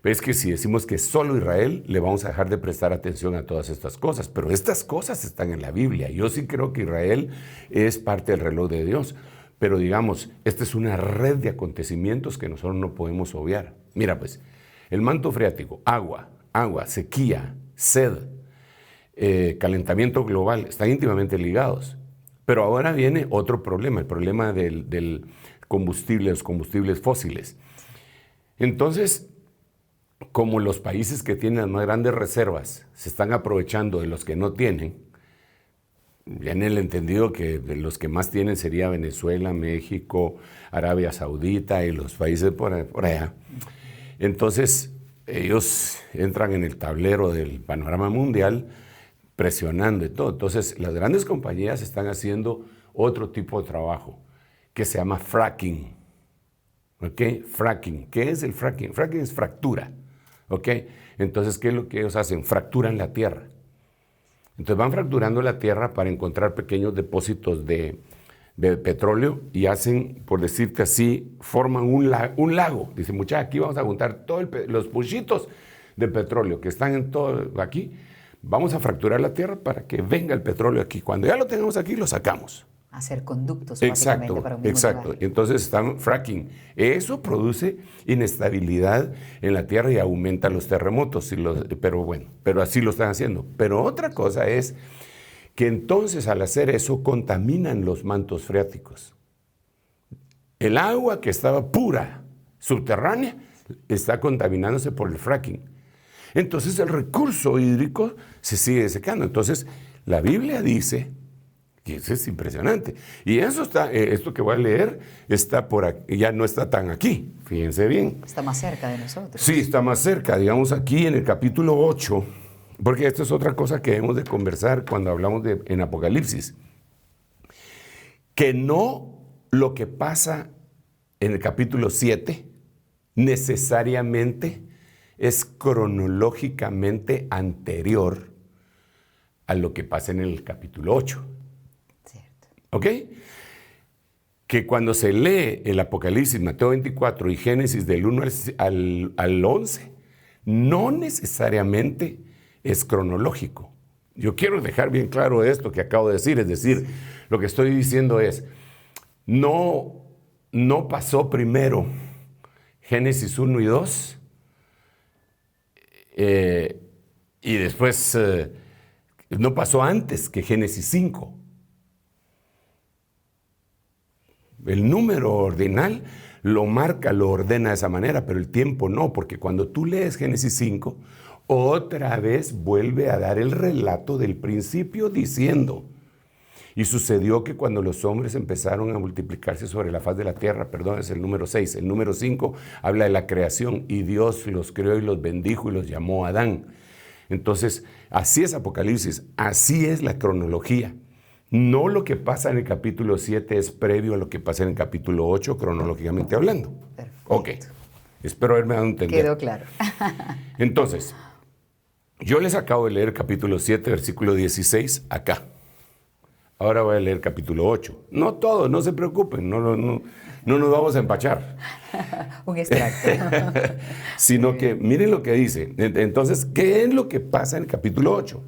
Es que si decimos que solo Israel, le vamos a dejar de prestar atención a todas estas cosas. Pero estas cosas están en la Biblia. Yo sí creo que Israel es parte del reloj de Dios. Pero digamos, esta es una red de acontecimientos que nosotros no podemos obviar. Mira pues, el manto freático, agua, sequía, sed, calentamiento global, están íntimamente ligados. Pero ahora viene otro problema, el problema del combustible, los combustibles fósiles. Entonces, como los países que tienen las más grandes reservas se están aprovechando de los que no tienen, ya en el entendido que de los que más tienen sería Venezuela, México, Arabia Saudita y los países por allá. Entonces, ellos entran en el tablero del panorama mundial presionando y todo. Entonces, las grandes compañías están haciendo otro tipo de trabajo que se llama fracking. ¿Ok? Fracking. ¿Qué es el fracking? Fracking es fractura. ¿Ok? Entonces, ¿qué es lo que ellos hacen? Fracturan la tierra. Entonces van fracturando la tierra para encontrar pequeños depósitos de petróleo y hacen, por decirte así, forman un lago. Dicen, muchachos, aquí vamos a juntar todos los puchitos de petróleo que están en todo aquí. Vamos a fracturar la tierra para que venga el petróleo aquí. Cuando ya lo tengamos aquí, lo sacamos. Hacer conductos, exacto, básicamente, para un mismo exacto. lugar. Entonces están fracking. Eso produce inestabilidad en la tierra y aumenta los terremotos. Pero así lo están haciendo. Pero otra cosa es que entonces al hacer eso contaminan los mantos freáticos. El agua que estaba pura, subterránea, está contaminándose por el fracking. Entonces el recurso hídrico se sigue secando. Entonces la Biblia dice, y eso es impresionante, y eso está, esto que voy a leer está por aquí, ya no está tan aquí, fíjense bien. Está más cerca de nosotros. Sí, está más cerca, digamos aquí en el capítulo 8, porque esto es otra cosa que debemos de conversar cuando hablamos en Apocalipsis, que no lo que pasa en el capítulo 7 necesariamente es cronológicamente anterior a lo que pasa en el capítulo 8. Cierto. ¿Ok? Que cuando se lee el Apocalipsis, Mateo 24 y Génesis del 1 al 11, no necesariamente es cronológico. Yo quiero dejar bien claro esto que acabo de decir, es decir, lo que estoy diciendo es, no pasó primero Génesis 1 y 2, y después no pasó antes que Génesis 5. El número ordinal lo marca, lo ordena de esa manera, pero el tiempo no, porque cuando tú lees Génesis 5, otra vez vuelve a dar el relato del principio diciendo: y sucedió que cuando los hombres empezaron a multiplicarse sobre la faz de la tierra, perdón, es el número 6, el número 5 habla de la creación, y Dios los creó y los bendijo y los llamó Adán. Entonces, así es Apocalipsis, así es la cronología. No lo que pasa en el capítulo 7 es previo a lo que pasa en el capítulo 8, cronológicamente hablando. Perfecto. Ok, espero haberme dado a entender. Quedó claro. Entonces, yo les acabo de leer capítulo 7, versículo 16, acá. Ahora voy a leer capítulo 8. No todo, no se preocupen, no nos vamos a empachar. Un extracto. Sino que miren lo que dice. Entonces, ¿qué es lo que pasa en el capítulo 8?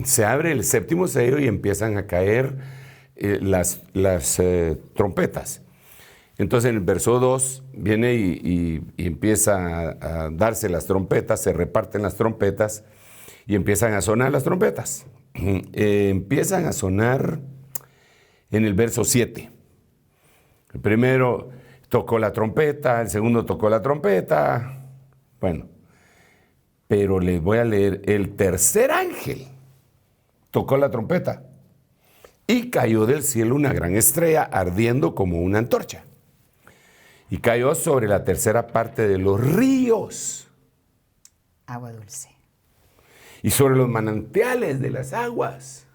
Se abre el séptimo sello y empiezan a caer las trompetas. Entonces en el verso 2 viene y empieza a darse las trompetas, se reparten las trompetas y empiezan a sonar las trompetas. Empiezan a sonar en el verso 7. El primero tocó la trompeta, el segundo tocó la trompeta. Bueno, pero les voy a leer: el tercer ángel tocó la trompeta y cayó del cielo una gran estrella ardiendo como una antorcha. Y cayó sobre la tercera parte de los ríos. Agua dulce. Y sobre los manantiales de las aguas.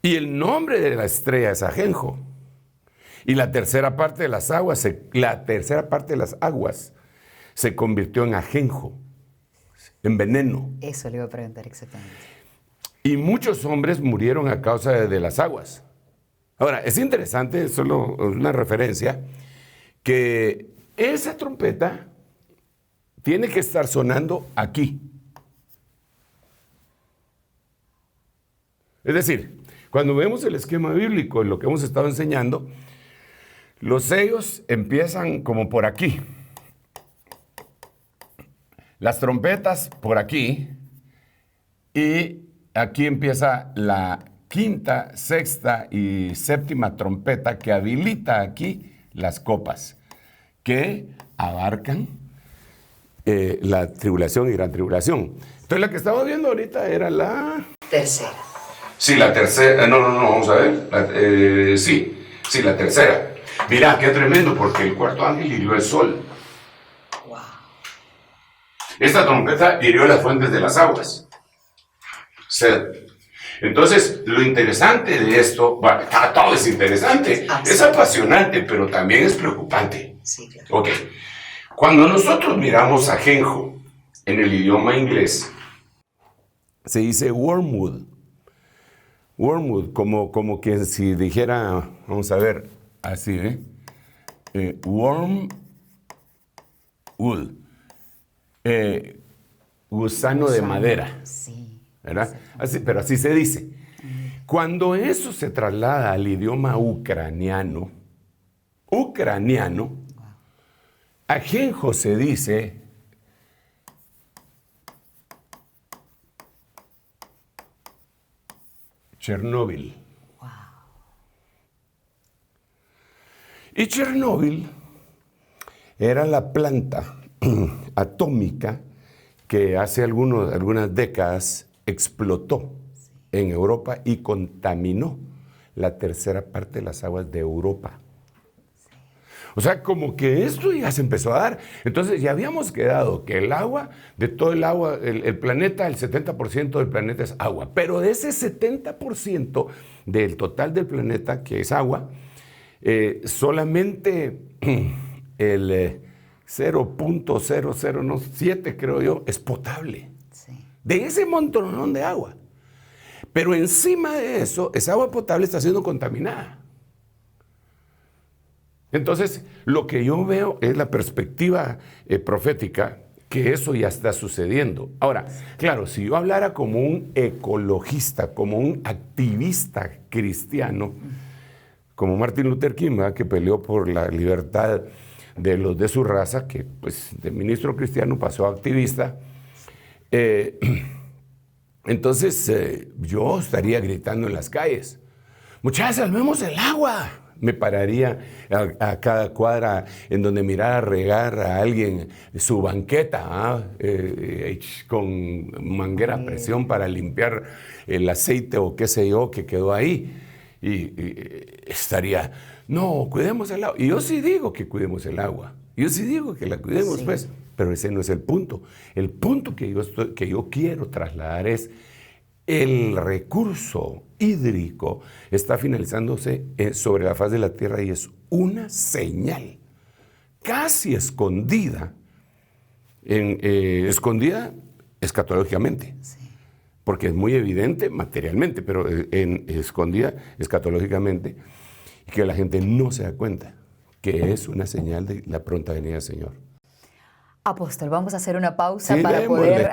Y el nombre de la estrella es Ajenjo. Y la tercera parte de las aguas se convirtió en ajenjo, en veneno. Eso le iba a preguntar exactamente. Y muchos hombres murieron a causa de las aguas. Ahora, es interesante, solo una referencia, que esa trompeta tiene que estar sonando aquí. Es decir, cuando vemos el esquema bíblico, en lo que hemos estado enseñando, los sellos empiezan como por aquí. Las trompetas por aquí, y aquí empieza la quinta, sexta y séptima trompeta que habilita aquí las copas que abarcan la tribulación y gran tribulación. Entonces la que estamos viendo ahorita era la Tercera. Sí, la tercera. No, vamos a ver. Sí, la tercera. Mira, qué tremendo, porque el cuarto ángel hirió el sol. Wow. Esta trompeta hirió las fuentes de las aguas. Sed. Entonces, lo interesante de esto, bueno, todo es interesante, es apasionante, pero también es preocupante. Sí, claro. Ok. Cuando nosotros miramos ajenjo en el idioma inglés, se dice wormwood. Wormwood, como que si dijera, vamos a ver, así, wormwood. Gusano de madera. Sí. ¿Verdad? Así, pero así se dice. Cuando eso se traslada al idioma ucraniano, ajenjo se dice Chernóbil. Wow. Y Chernóbil era la planta atómica que hace algunas décadas explotó en Europa y contaminó la tercera parte de las aguas de Europa. O sea, como que esto ya se empezó a dar. Entonces ya habíamos quedado que el agua, de todo el agua, el planeta, el 70% del planeta es agua. Pero de ese 70% del total del planeta, que es agua, solamente el 0.007, creo yo, es potable. Sí. De ese montonón de agua. Pero encima de eso, esa agua potable está siendo contaminada. Entonces, lo que yo veo es la perspectiva profética, que eso ya está sucediendo. Ahora, claro, si yo hablara como un ecologista, como un activista cristiano, como Martin Luther King, ¿verdad?, que peleó por la libertad de los de su raza, que pues de ministro cristiano pasó a activista, entonces yo estaría gritando en las calles, muchachos, salvemos el agua. Me pararía a cada cuadra en donde mirara regar a alguien su banqueta con manguera a presión para limpiar el aceite o qué sé yo que quedó ahí. Y estaría, no, cuidemos el agua. Y yo sí digo que cuidemos el agua. Yo sí digo que la cuidemos, sí. Pues. Pero ese no es el punto. El punto que yo quiero trasladar es el recurso hídrico está finalizándose sobre la faz de la tierra y es una señal casi escondida, escondida escatológicamente, sí. Porque es muy evidente materialmente, pero escondida escatológicamente, y que la gente no se da cuenta que es una señal de la pronta venida del Señor. Apóstol, vamos a hacer una pausa para poder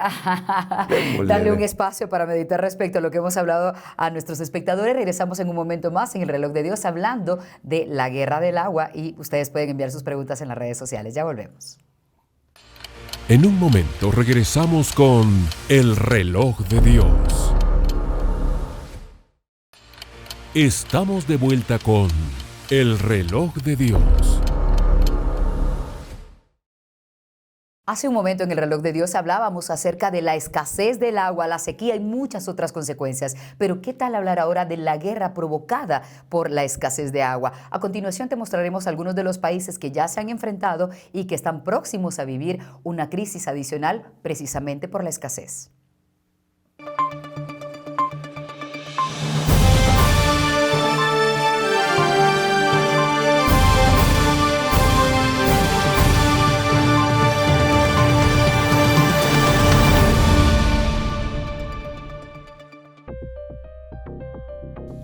darle un espacio para meditar respecto a lo que hemos hablado a nuestros espectadores. Regresamos en un momento más en el Reloj de Dios hablando de la guerra del agua y ustedes pueden enviar sus preguntas en las redes sociales. Ya volvemos. En un momento regresamos con el Reloj de Dios. Estamos de vuelta con el Reloj de Dios. Hace un momento en el Reloj de Dios hablábamos acerca de la escasez del agua, la sequía y muchas otras consecuencias. Pero ¿qué tal hablar ahora de la guerra provocada por la escasez de agua? A continuación te mostraremos algunos de los países que ya se han enfrentado y que están próximos a vivir una crisis adicional precisamente por la escasez.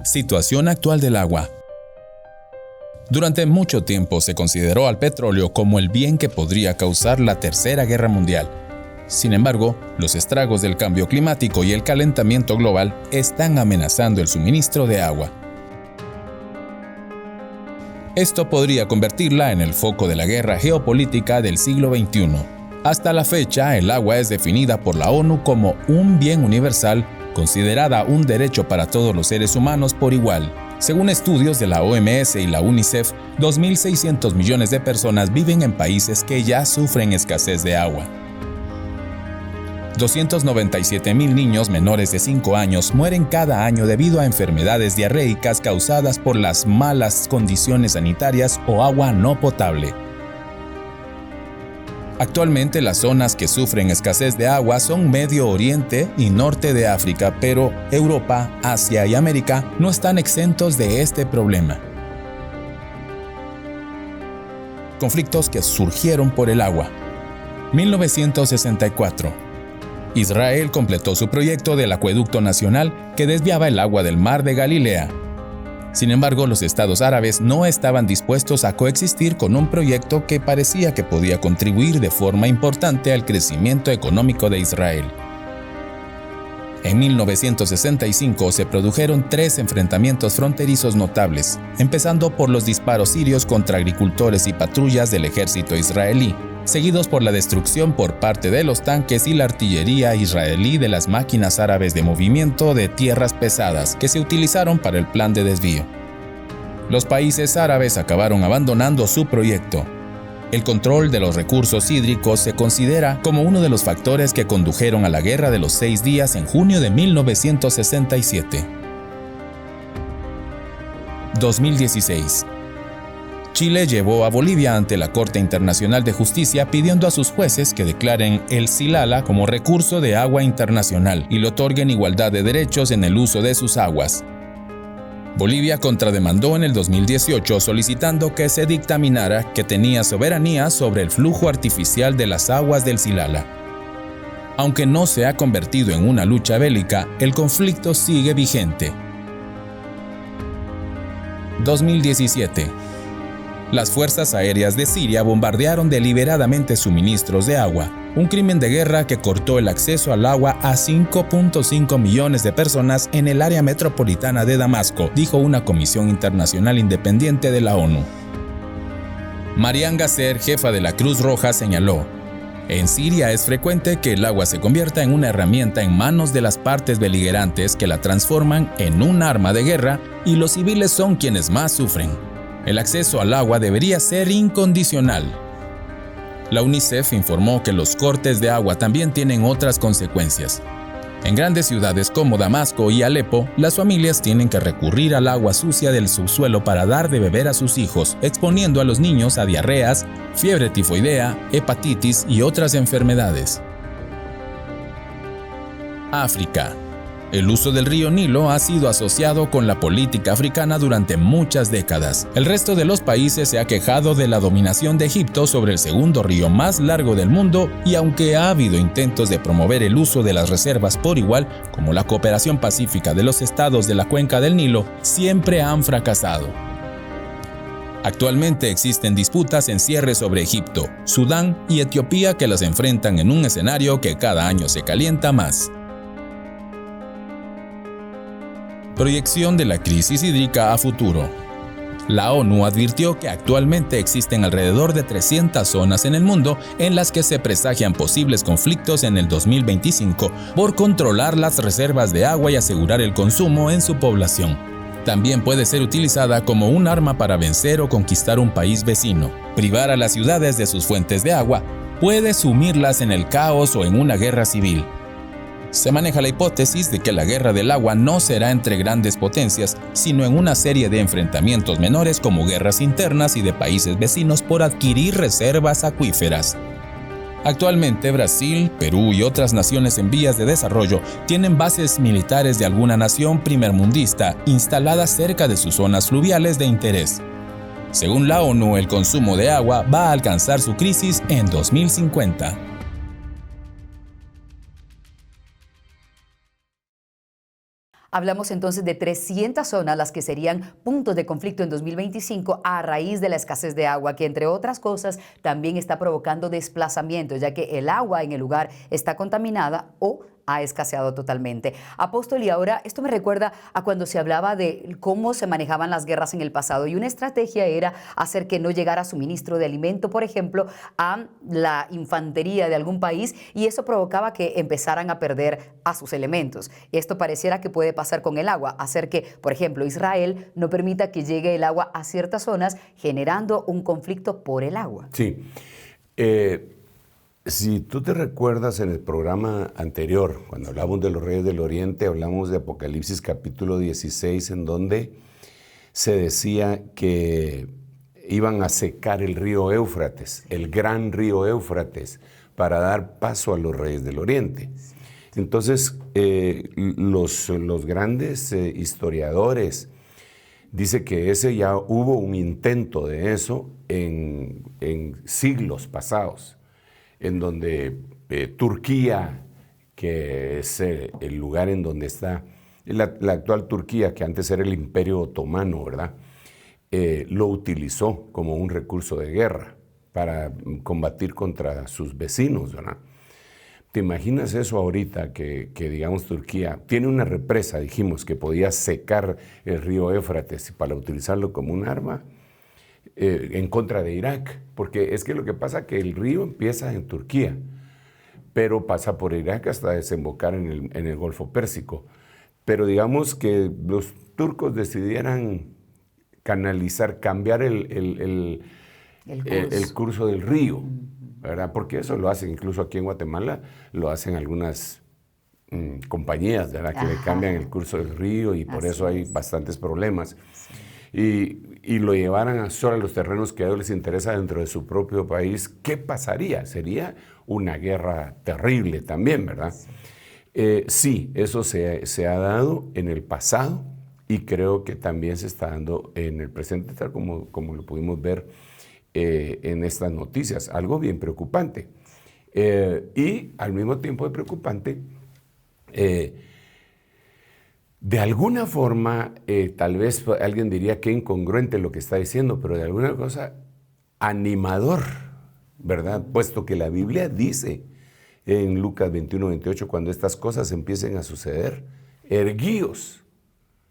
Situación actual del agua. Durante mucho tiempo se consideró al petróleo como el bien que podría causar la Tercera Guerra Mundial. Sin embargo, los estragos del cambio climático y el calentamiento global están amenazando el suministro de agua. Esto podría convertirla en el foco de la guerra geopolítica del siglo XXI. Hasta la fecha, el agua es definida por la ONU como un bien universal, considerada un derecho para todos los seres humanos por igual. Según estudios de la OMS y la UNICEF, 2.600 millones de personas viven en países que ya sufren escasez de agua. 297.000 niños menores de 5 años mueren cada año debido a enfermedades diarreicas causadas por las malas condiciones sanitarias o agua no potable. Actualmente las zonas que sufren escasez de agua son Medio Oriente y Norte de África, pero Europa, Asia y América no están exentos de este problema. Conflictos que surgieron por el agua. 1964. Israel completó su proyecto del acueducto nacional que desviaba el agua del mar de Galilea. Sin embargo, los estados árabes no estaban dispuestos a coexistir con un proyecto que parecía que podía contribuir de forma importante al crecimiento económico de Israel. En 1965 se produjeron 3 enfrentamientos fronterizos notables, empezando por los disparos sirios contra agricultores y patrullas del ejército israelí, seguidos por la destrucción por parte de los tanques y la artillería israelí de las máquinas árabes de movimiento de tierras pesadas que se utilizaron para el plan de desvío. Los países árabes acabaron abandonando su proyecto. El control de los recursos hídricos se considera como uno de los factores que condujeron a la Guerra de los 6 días en junio de 1967. 2016. Chile llevó a Bolivia ante la Corte Internacional de Justicia pidiendo a sus jueces que declaren el Silala como recurso de agua internacional y le otorguen igualdad de derechos en el uso de sus aguas. Bolivia contrademandó en el 2018 solicitando que se dictaminara que tenía soberanía sobre el flujo artificial de las aguas del Silala. Aunque no se ha convertido en una lucha bélica, el conflicto sigue vigente. 2017. Las fuerzas aéreas de Siria bombardearon deliberadamente suministros de agua, un crimen de guerra que cortó el acceso al agua a 5.5 millones de personas en el área metropolitana de Damasco, dijo una comisión internacional independiente de la ONU. Marian Gasser, jefa de la Cruz Roja, señaló: En Siria es frecuente que el agua se convierta en una herramienta en manos de las partes beligerantes que la transforman en un arma de guerra y los civiles son quienes más sufren. El acceso al agua debería ser incondicional. La UNICEF informó que los cortes de agua también tienen otras consecuencias. En grandes ciudades como Damasco y Alepo, las familias tienen que recurrir al agua sucia del subsuelo para dar de beber a sus hijos, exponiendo a los niños a diarreas, fiebre tifoidea, hepatitis y otras enfermedades. África. El uso del río Nilo ha sido asociado con la política africana durante muchas décadas. El resto de los países se ha quejado de la dominación de Egipto sobre el segundo río más largo del mundo y aunque ha habido intentos de promover el uso de las reservas por igual, como la cooperación pacífica de los estados de la cuenca del Nilo, siempre han fracasado. Actualmente existen disputas en cierre sobre Egipto, Sudán y Etiopía que las enfrentan en un escenario que cada año se calienta más. Proyección de la crisis hídrica a futuro. La ONU advirtió que actualmente existen alrededor de 300 zonas en el mundo en las que se presagian posibles conflictos en el 2025 por controlar las reservas de agua y asegurar el consumo en su población. También puede ser utilizada como un arma para vencer o conquistar un país vecino. Privar a las ciudades de sus fuentes de agua puede sumirlas en el caos o en una guerra civil. Se maneja la hipótesis de que la guerra del agua no será entre grandes potencias, sino en una serie de enfrentamientos menores como guerras internas y de países vecinos por adquirir reservas acuíferas. Actualmente Brasil, Perú y otras naciones en vías de desarrollo tienen bases militares de alguna nación primermundista instaladas cerca de sus zonas fluviales de interés. Según la ONU, el consumo de agua va a alcanzar su crisis en 2050. Hablamos entonces de 300 zonas las que serían puntos de conflicto en 2025 a raíz de la escasez de agua, que entre otras cosas también está provocando desplazamientos, ya que el agua en el lugar está contaminada o ha escaseado totalmente. Apóstol, y ahora esto me recuerda a cuando se hablaba de cómo se manejaban las guerras en el pasado y una estrategia era hacer que no llegara suministro de alimento, por ejemplo, a la infantería de algún país y eso provocaba que empezaran a perder a sus elementos. Esto pareciera que puede pasar con el agua, hacer que, por ejemplo, Israel no permita que llegue el agua a ciertas zonas, generando un conflicto por el agua. Sí. Si tú te recuerdas en el programa anterior, cuando hablamos de los reyes del Oriente, hablamos de Apocalipsis capítulo 16, en donde se decía que iban a secar el río Éufrates, el gran río Éufrates, para dar paso a los reyes del Oriente. Entonces, los grandes historiadores dicen que ya hubo un intento de eso en siglos pasados, en donde Turquía, que es el lugar en donde está la actual Turquía, que antes era el Imperio Otomano, ¿verdad? Lo utilizó como un recurso de guerra para combatir contra sus vecinos, ¿verdad? ¿Te imaginas eso ahorita que digamos, Turquía tiene una represa, dijimos, que podía secar el río Éufrates para utilizarlo como un arma? En contra de Irak, porque es que lo que pasa es que el río empieza en Turquía, pero pasa por Irak hasta desembocar en el Golfo Pérsico. Pero digamos que los turcos decidieran cambiar el curso del río, ¿verdad? Porque eso lo hacen, incluso aquí en Guatemala, lo hacen algunas compañías, ¿verdad? Que le cambian el curso del río y por eso hay bastantes problemas. Sí. Y lo llevaran a solo a los terrenos que a ellos les interesa dentro de su propio país, ¿qué pasaría? Sería una guerra terrible también, ¿verdad? Sí, eso se ha dado en el pasado y creo que también se está dando en el presente, tal como lo pudimos ver en estas noticias. Algo bien preocupante. Y al mismo tiempo de preocupante, de alguna forma, tal vez alguien diría que incongruente lo que está diciendo, pero de alguna cosa animador, ¿verdad? Puesto que la Biblia dice en Lucas 21:28, cuando estas cosas empiecen a suceder, erguíos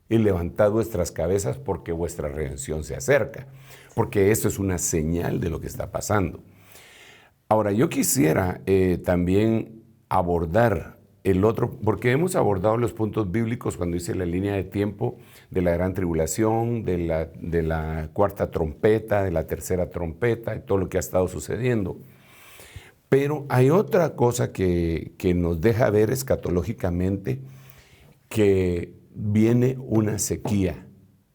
y levantad vuestras cabezas porque vuestra redención se acerca, porque esto es una señal de lo que está pasando. Ahora, yo quisiera también abordar el otro, porque hemos abordado los puntos bíblicos cuando hice la línea de tiempo de la gran tribulación, de la cuarta trompeta, de la tercera trompeta, de todo lo que ha estado sucediendo. Pero hay otra cosa que nos deja ver escatológicamente, que viene una sequía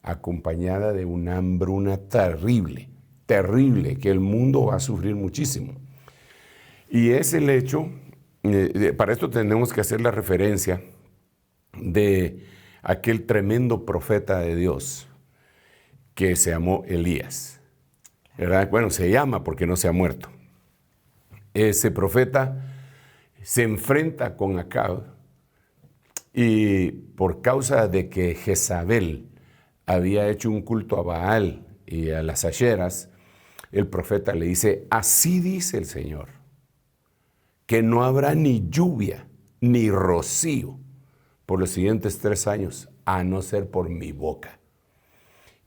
acompañada de una hambruna terrible, terrible, que el mundo va a sufrir muchísimo. Y es el hecho, para esto tenemos que hacer la referencia de aquel tremendo profeta de Dios que se llamó Elías, ¿verdad? Bueno, se llama porque no se ha muerto. Ese profeta se enfrenta con Acab y por causa de que Jezabel había hecho un culto a Baal y a las asheras, el profeta le dice, así dice el Señor, que no habrá ni lluvia ni rocío por los siguientes 3 años, a no ser por mi boca.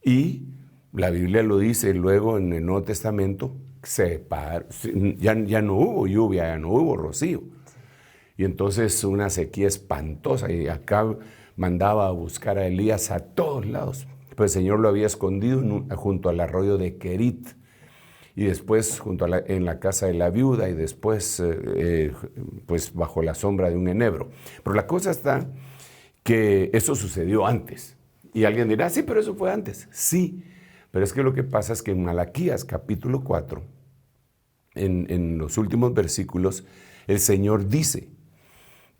Y la Biblia lo dice luego en el Nuevo Testamento, ya no hubo lluvia, ya no hubo rocío. Y entonces una sequía espantosa, y Acab mandaba a buscar a Elías a todos lados. Pues el Señor lo había escondido junto al arroyo de Querit, y después en la casa de la viuda, y después pues bajo la sombra de un enebro. Pero la cosa está que eso sucedió antes. Y alguien dirá, sí, pero eso fue antes. Sí, pero es que lo que pasa es que en Malaquías capítulo 4, en los últimos versículos, el Señor dice,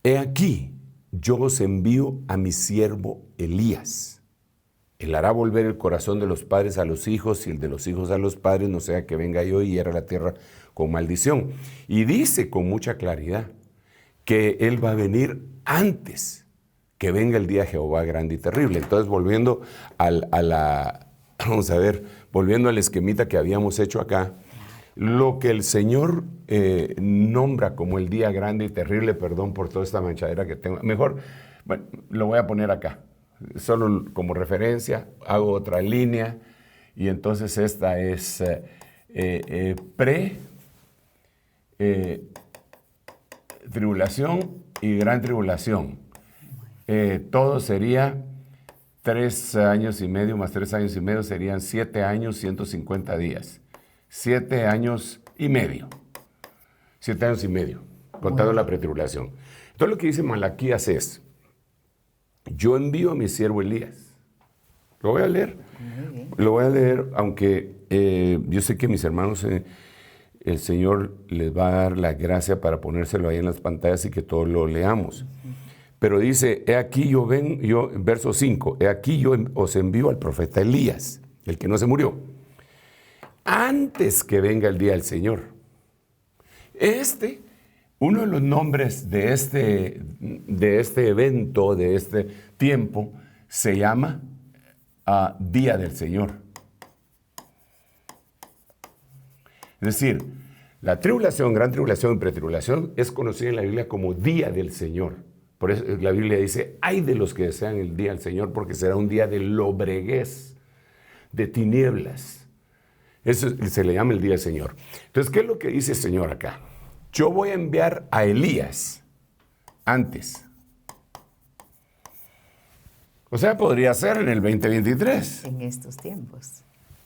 he aquí, yo os envío a mi siervo Elías. Él hará volver el corazón de los padres a los hijos y el de los hijos a los padres, no sea que venga yo y hiera la tierra con maldición. Y dice con mucha claridad que Él va a venir antes que venga el día de Jehová grande y terrible. Entonces, volviendo volviendo al esquemita que habíamos hecho acá, lo que el Señor nombra como el día grande y terrible, perdón por toda esta manchadera que tengo, mejor, bueno, lo voy a poner acá, solo como referencia, hago otra línea, y entonces esta es tribulación y gran tribulación. Todo sería 3 años y medio más 3 años y medio, serían 7 años, 150 días. 7 años y medio. 7 años y medio, contando la pretribulación. Entonces lo que dice Malaquías es, yo envío a mi siervo Elías. Lo voy a leer. Lo voy a leer, aunque yo sé que mis hermanos, el Señor les va a dar la gracia para ponérselo ahí en las pantallas y que todos lo leamos. Pero dice, he aquí verso 5, he aquí yo os envío al profeta Elías, el que no se murió, antes que venga el día del Señor. Uno de los nombres de este evento, de este tiempo, se llama Día del Señor. Es decir, la tribulación, gran tribulación y pretribulación es conocida en la Biblia como Día del Señor. Por eso la Biblia dice, ay de los que desean el día del Señor, porque será un día de lobreguez, de tinieblas. Eso se le llama el día del Señor. Entonces, ¿qué es lo que dice el Señor acá? Yo voy a enviar a Elías antes. O sea, podría ser en el 2023. En estos tiempos.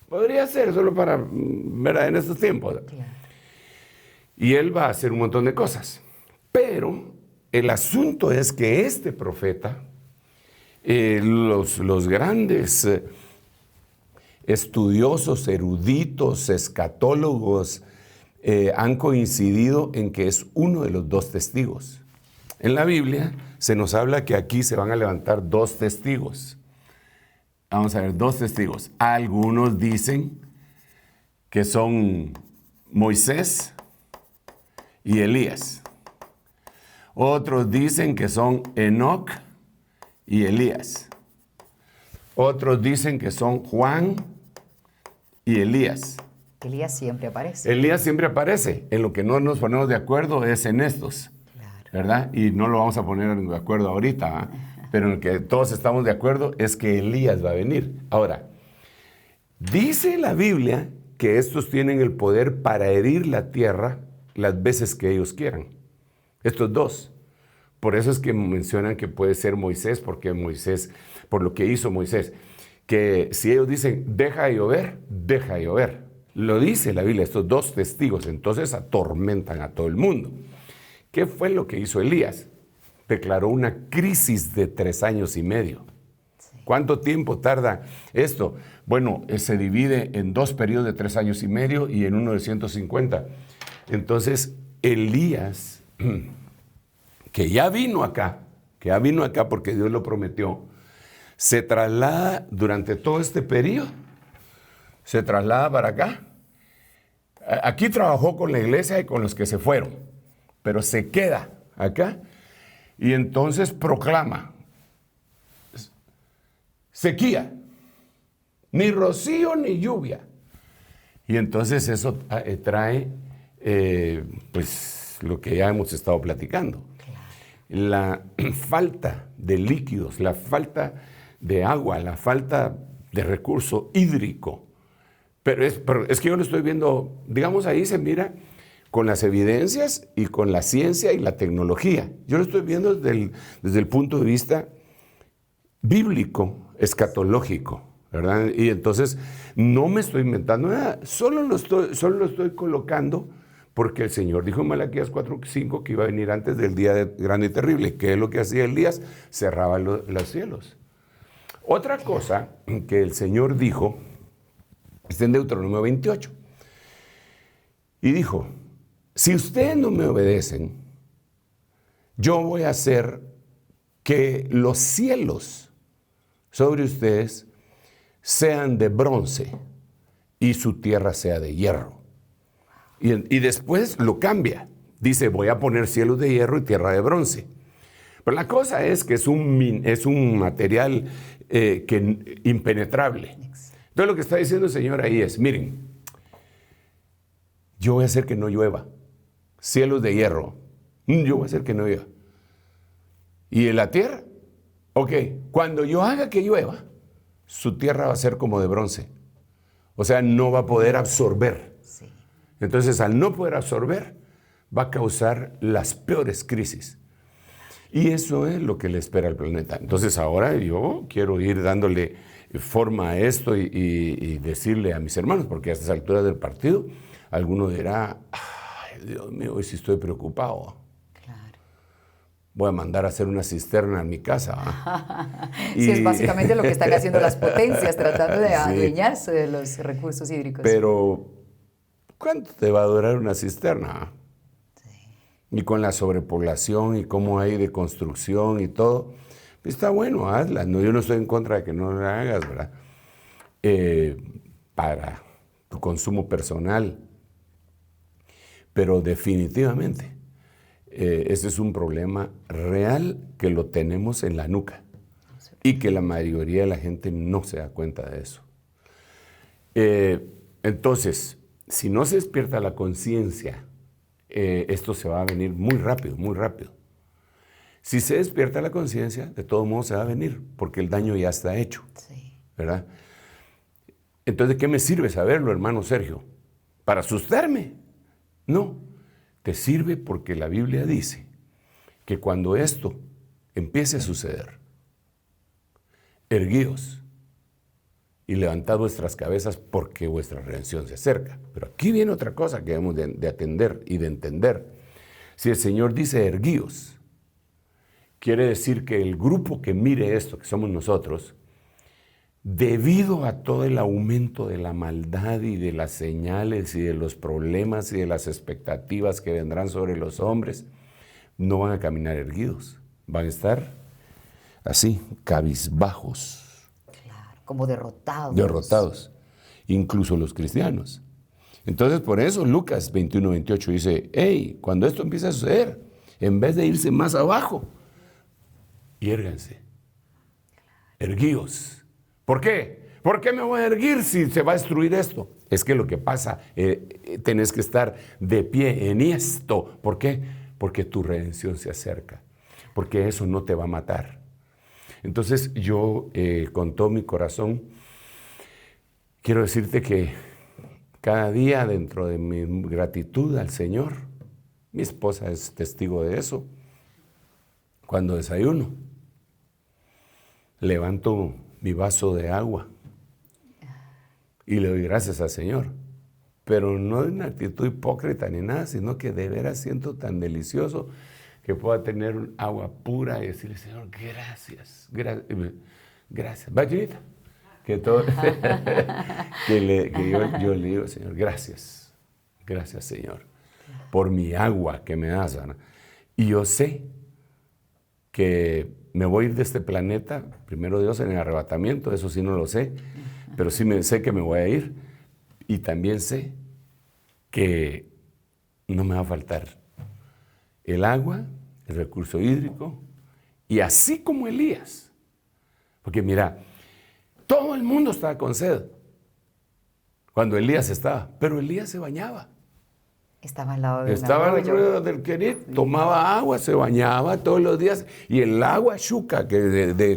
Podría ser solo para, ¿verdad? En estos tiempos. Claro. Y él va a hacer un montón de cosas. Pero el asunto es que este profeta, los grandes estudiosos, eruditos, escatólogos, han coincidido en que es uno de los 2 testigos. En la Biblia se nos habla que aquí se van a levantar 2 testigos. Vamos a ver, 2 testigos. Algunos dicen que son Moisés y Elías. Otros dicen que son Enoc y Elías. Otros dicen que son Juan y Elías. Elías siempre aparece. Elías siempre aparece. En lo que no nos ponemos de acuerdo es en estos, claro, ¿verdad? Y no lo vamos a poner de acuerdo ahorita, ¿eh? Pero en lo que todos estamos de acuerdo es que Elías va a venir. Ahora, dice la Biblia que estos tienen el poder para herir la tierra las veces que ellos quieran. Estos dos. Por eso es que mencionan que puede ser Moisés, porque Moisés, por lo que hizo Moisés, que si ellos dicen, deja de llover, deja de llover. Lo dice la Biblia, estos dos testigos, entonces atormentan a todo el mundo. ¿Qué fue lo que hizo Elías? Declaró una crisis de 3 años y medio. ¿Cuánto tiempo tarda esto? Bueno, se divide en 2 periodos de 3 años y medio y en uno de 150. Entonces, Elías, que ya vino acá porque Dios lo prometió, se traslada durante todo este periodo, se traslada para acá. Aquí trabajó con la iglesia y con los que se fueron, pero se queda acá y entonces proclama sequía, ni rocío ni lluvia. Y entonces eso trae pues lo que ya hemos estado platicando. La falta de líquidos, la falta de agua, la falta de recurso hídrico. Pero es que yo lo estoy viendo, digamos, ahí se mira con las evidencias y con la ciencia y la tecnología. Yo lo estoy viendo desde el punto de vista bíblico, escatológico, ¿verdad? Y entonces no me estoy inventando nada, solo lo estoy colocando porque el Señor dijo en Malaquías 4:5 que iba a venir antes del día grande y terrible. ¿Qué es lo que hacía Elías? Cerraba los cielos. Otra cosa que el Señor dijo está en Deuteronomio 28. Y dijo, si ustedes no me obedecen, yo voy a hacer que los cielos sobre ustedes sean de bronce y su tierra sea de hierro. Y después lo cambia. Dice, voy a poner cielos de hierro y tierra de bronce. Pero la cosa es que es un material impenetrable. Entonces lo que está diciendo el Señor ahí es, miren, yo voy a hacer que no llueva. Cielos de hierro. Yo voy a hacer que no llueva. ¿Y en la tierra? Ok, cuando yo haga que llueva, su tierra va a ser como de bronce. O sea, no va a poder absorber. Entonces, al no poder absorber, va a causar las peores crisis. Y eso es lo que le espera al planeta. Entonces, ahora yo quiero ir dándole forma a esto y decirle a mis hermanos, porque a estas alturas del partido, alguno dirá, ay, Dios mío, hoy sí estoy preocupado. Claro. Voy a mandar a hacer una cisterna en mi casa. Sí, es básicamente lo que están haciendo las potencias, tratando de adueñarse de los recursos hídricos. Pero ¿cuánto te va a durar una cisterna? Sí. Y con la sobrepoblación y cómo hay de construcción y todo, está bueno, hazla. No, yo no estoy en contra de que no la hagas, ¿verdad? Para tu consumo personal. Pero definitivamente, ese es un problema real que lo tenemos en la nuca y que la mayoría de la gente no se da cuenta de eso. Entonces, si no se despierta la conciencia, esto se va a venir muy rápido, muy rápido. Si se despierta la conciencia, de todo modo se va a venir, porque el daño ya está hecho, ¿verdad? Entonces, ¿de qué me sirve saberlo, hermano Sergio? ¿Para asustarme? No, te sirve porque la Biblia dice que cuando esto empiece a suceder, erguíos y levantad vuestras cabezas porque vuestra redención se acerca. Pero aquí viene otra cosa que debemos de atender y de entender. Si el Señor dice erguíos, quiere decir que el grupo que mire esto, que somos nosotros, debido a todo el aumento de la maldad y de las señales y de los problemas y de las expectativas que vendrán sobre los hombres, no van a caminar erguidos, van a estar así, cabizbajos. Como derrotados. Derrotados, incluso los cristianos. Entonces, por eso Lucas 21:28 dice, hey, cuando esto empiece a suceder, en vez de irse más abajo, hiérganse, erguíos. ¿Por qué? ¿Por qué me voy a erguir si se va a destruir esto? Es que lo que pasa, tenés que estar de pie en esto. ¿Por qué? Porque tu redención se acerca, porque eso no te va a matar. Entonces yo, con todo mi corazón, quiero decirte que cada día dentro de mi gratitud al Señor, Mi esposa es testigo de eso. Cuando desayuno, levanto mi vaso de agua y le doy gracias al Señor. Pero no de una actitud hipócrita ni nada, sino que de veras siento tan delicioso que pueda tener un agua pura y decirle, Señor, gracias, gracias. Vayita, que todo, yo le digo, Señor, gracias, Señor, por mi agua que me das, ¿no? Y yo sé que me voy a ir de este planeta, primero Dios, en el arrebatamiento, eso sí no lo sé, pero sí sé que me voy a ir, y también sé que no me va a faltar el agua, el recurso hídrico, y así como Elías. Porque mira, todo el mundo estaba con sed cuando Elías estaba, pero Elías se bañaba. Estaba al lado de Estaba alrededor del Querit, tomaba agua, se bañaba todos los días, y el agua chuca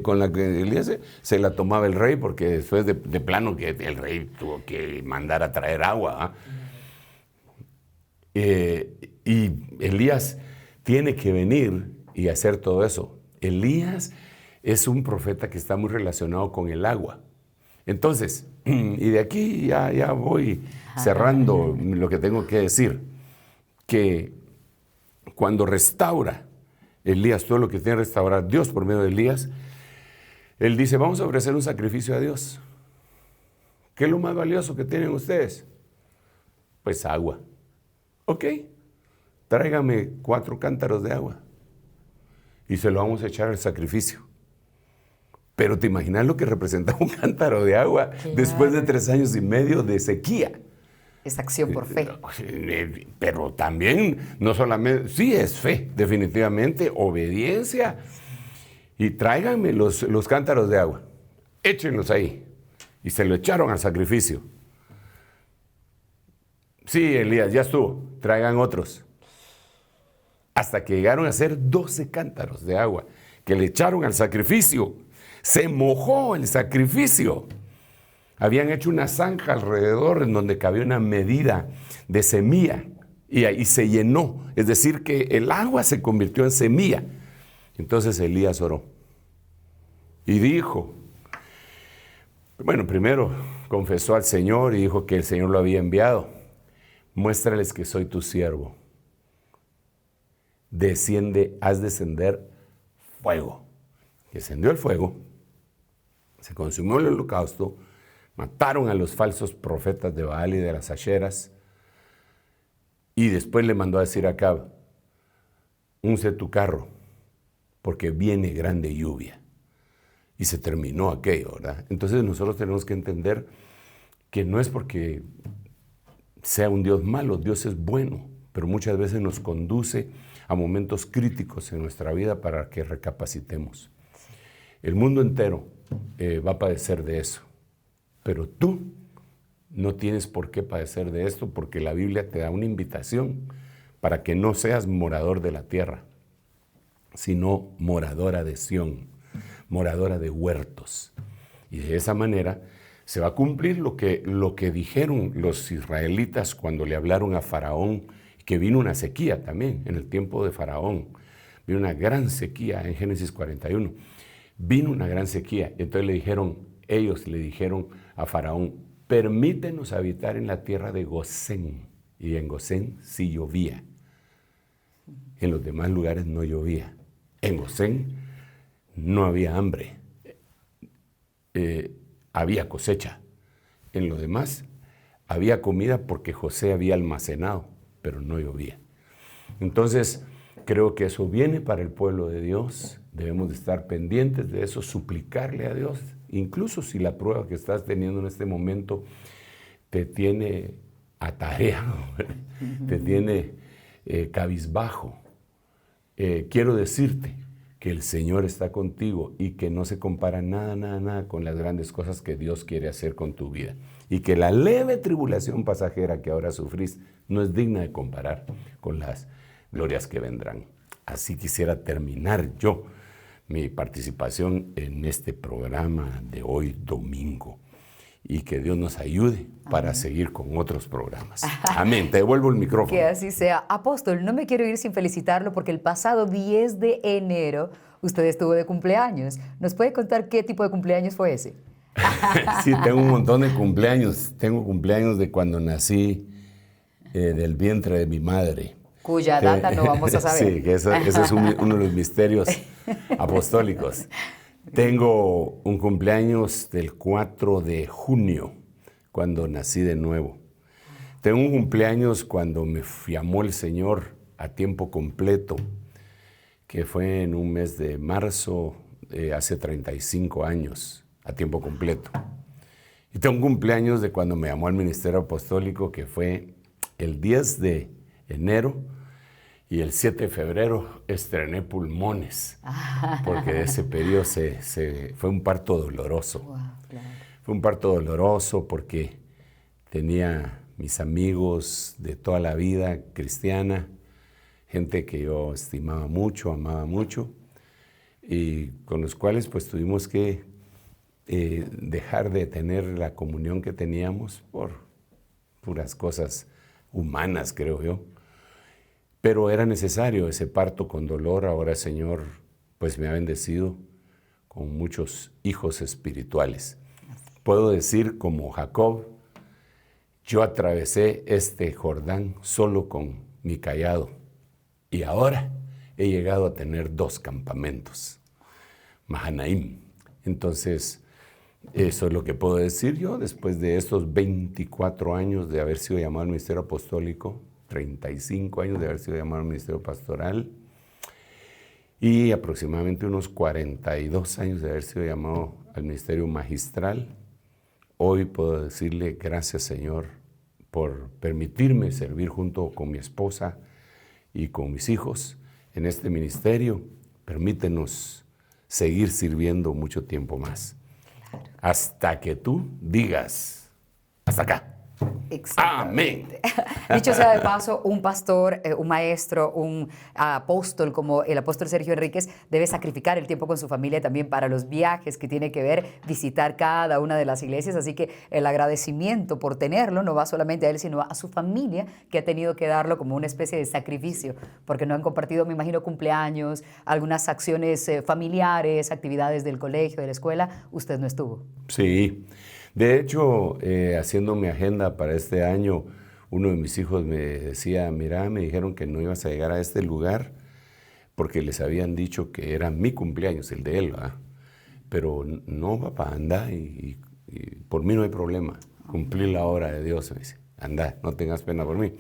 con la que Elías se la tomaba el rey, porque después de plano que el rey tuvo que mandar a traer agua. Y Elías tiene que venir y hacer todo eso. Elías es un profeta que está muy relacionado con el agua. Entonces, y de aquí ya voy cerrando lo que tengo que decir, que cuando restaura Elías todo lo que tiene que restaurar Dios por medio de Elías, él dice, vamos a ofrecer un sacrificio a Dios. ¿Qué es lo más valioso que tienen ustedes? Pues agua. Ok, tráigame 4 cántaros de agua y se lo vamos a echar al sacrificio. Pero ¿te imaginas lo que representaba un cántaro de agua después de 3 años y medio de sequía? Es acción por fe. Pero también, no solamente, sí es fe, definitivamente, obediencia. Y tráiganme los cántaros de agua, échenlos ahí. Y se lo echaron al sacrificio. Sí, Elías, ya estuvo, traigan otros. Hasta que llegaron a ser 12 cántaros de agua que le echaron al sacrificio. Se mojó el sacrificio. Habían hecho una zanja alrededor en donde cabía una medida de semilla y ahí se llenó. Es decir, que el agua se convirtió en semilla. Entonces Elías oró y dijo, bueno, primero confesó al Señor y dijo que el Señor lo había enviado. Muéstrales que soy tu siervo. Haz descender fuego. Descendió el fuego, se consumió el holocausto, mataron a los falsos profetas de Baal y de las acheras, y después le mandó a decir a Acab, unce tu carro, porque viene grande lluvia. Y se terminó aquello, ¿verdad? Entonces nosotros tenemos que entender que no es porque sea un Dios malo, Dios es bueno, pero muchas veces nos conduce a momentos críticos en nuestra vida para que recapacitemos. El mundo entero va a padecer de eso, pero tú no tienes por qué padecer de esto, porque la Biblia te da una invitación para que no seas morador de la tierra, sino moradora de Sión, moradora de huertos. Y de esa manera se va a cumplir lo que dijeron los israelitas cuando le hablaron a Faraón, que vino una sequía también en el tiempo de Faraón. Vino una gran sequía en Génesis 41. Vino una gran sequía. Entonces ellos le dijeron a Faraón, permítenos habitar en la tierra de Gosén. Y en Gosén sí llovía. En los demás lugares no llovía. En Gosén no había hambre. Había cosecha. En lo demás había comida porque José había almacenado, pero no llovía. Entonces, creo que eso viene para el pueblo de Dios. Debemos de estar pendientes de eso, suplicarle a Dios. Incluso si la prueba que estás teniendo en este momento te tiene atareado, te tiene cabizbajo. Quiero decirte que el Señor está contigo y que no se compara nada con las grandes cosas que Dios quiere hacer con tu vida. Y que la leve tribulación pasajera que ahora sufrís no es digna de comparar con las glorias que vendrán. Así quisiera terminar yo mi participación en este programa de hoy domingo. y que Dios nos ayude para seguir con otros programas. Amén. Te devuelvo el micrófono. Que así sea. Apóstol, no me quiero ir sin felicitarlo porque el pasado 10 de enero usted estuvo de cumpleaños. ¿Nos puede contar qué tipo de cumpleaños fue ese? Sí, tengo un montón de cumpleaños. Tengo cumpleaños de cuando nací del vientre de mi madre. Cuya data no vamos a saber. Sí, que ese es uno de los misterios apostólicos. Tengo un cumpleaños del 4 de junio, cuando nací de nuevo. Tengo un cumpleaños cuando me llamó el Señor a tiempo completo, que fue en un mes de marzo, hace 35 años, a tiempo completo. Y tengo un cumpleaños de cuando me llamó al ministerio apostólico, que fue el 10 de enero, y el 7 de febrero estrené pulmones, porque de ese periodo fue un parto doloroso. Wow, claro. Fue un parto doloroso porque tenía mis amigos de toda la vida cristiana, gente que yo estimaba mucho, amaba mucho, y con los cuales pues tuvimos que dejar de tener la comunión que teníamos por puras cosas humanas, creo yo. Pero era necesario ese parto con dolor. Ahora el Señor pues me ha bendecido con muchos hijos espirituales. Puedo decir como Jacob, yo atravesé este Jordán solo con mi cayado y ahora he llegado a tener 2 campamentos, Mahanaim. Entonces, eso es lo que puedo decir yo después de estos 24 años de haber sido llamado al ministerio apostólico, 35 años de haber sido llamado al ministerio pastoral y aproximadamente unos 42 años de haber sido llamado al ministerio magistral. Hoy puedo decirle gracias, Señor, por permitirme servir junto con mi esposa y con mis hijos en este ministerio. Permítenos seguir sirviendo mucho tiempo más. Claro. Hasta que tú digas, hasta acá. Amén. Dicho sea de paso, un pastor, un maestro, un apóstol como el apóstol Sergio Enríquez debe sacrificar el tiempo con su familia también para los viajes que tiene que ver, visitar cada una de las iglesias. Así que el agradecimiento por tenerlo no va solamente a él, sino a su familia, que ha tenido que darlo como una especie de sacrificio, porque no han compartido, me imagino, cumpleaños, algunas acciones familiares, actividades del colegio, de la escuela. Usted no estuvo. Sí. De hecho, haciendo mi agenda para este año, uno de mis hijos me decía, mira, me dijeron que no ibas a llegar a este lugar porque les habían dicho que era mi cumpleaños, el de él, ¿verdad? Pero no, papá, anda y por mí no hay problema. Cumplir la hora de Dios, me dice. Anda, no tengas pena por mí.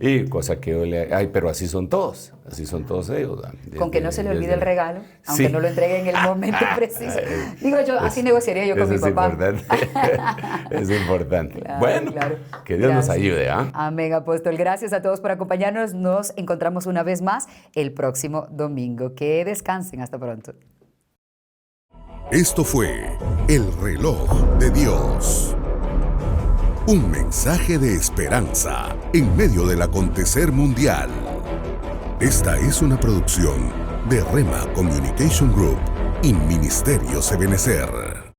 Y cosa que yo le... Ay, pero así son todos ellos. Con que no se le olvide el regalo, aunque no lo entregue en el momento preciso. Digo yo, así negociaría yo con mi papá. Es importante. Claro, bueno, claro. Que Dios nos ayude. Amén, apóstol. Gracias a todos por acompañarnos. Nos encontramos una vez más el próximo domingo. Que descansen. Hasta pronto. Esto fue El Reloj de Dios. Un mensaje de esperanza en medio del acontecer mundial. Esta es una producción de Rema Communication Group y Ministerios Ebenecer.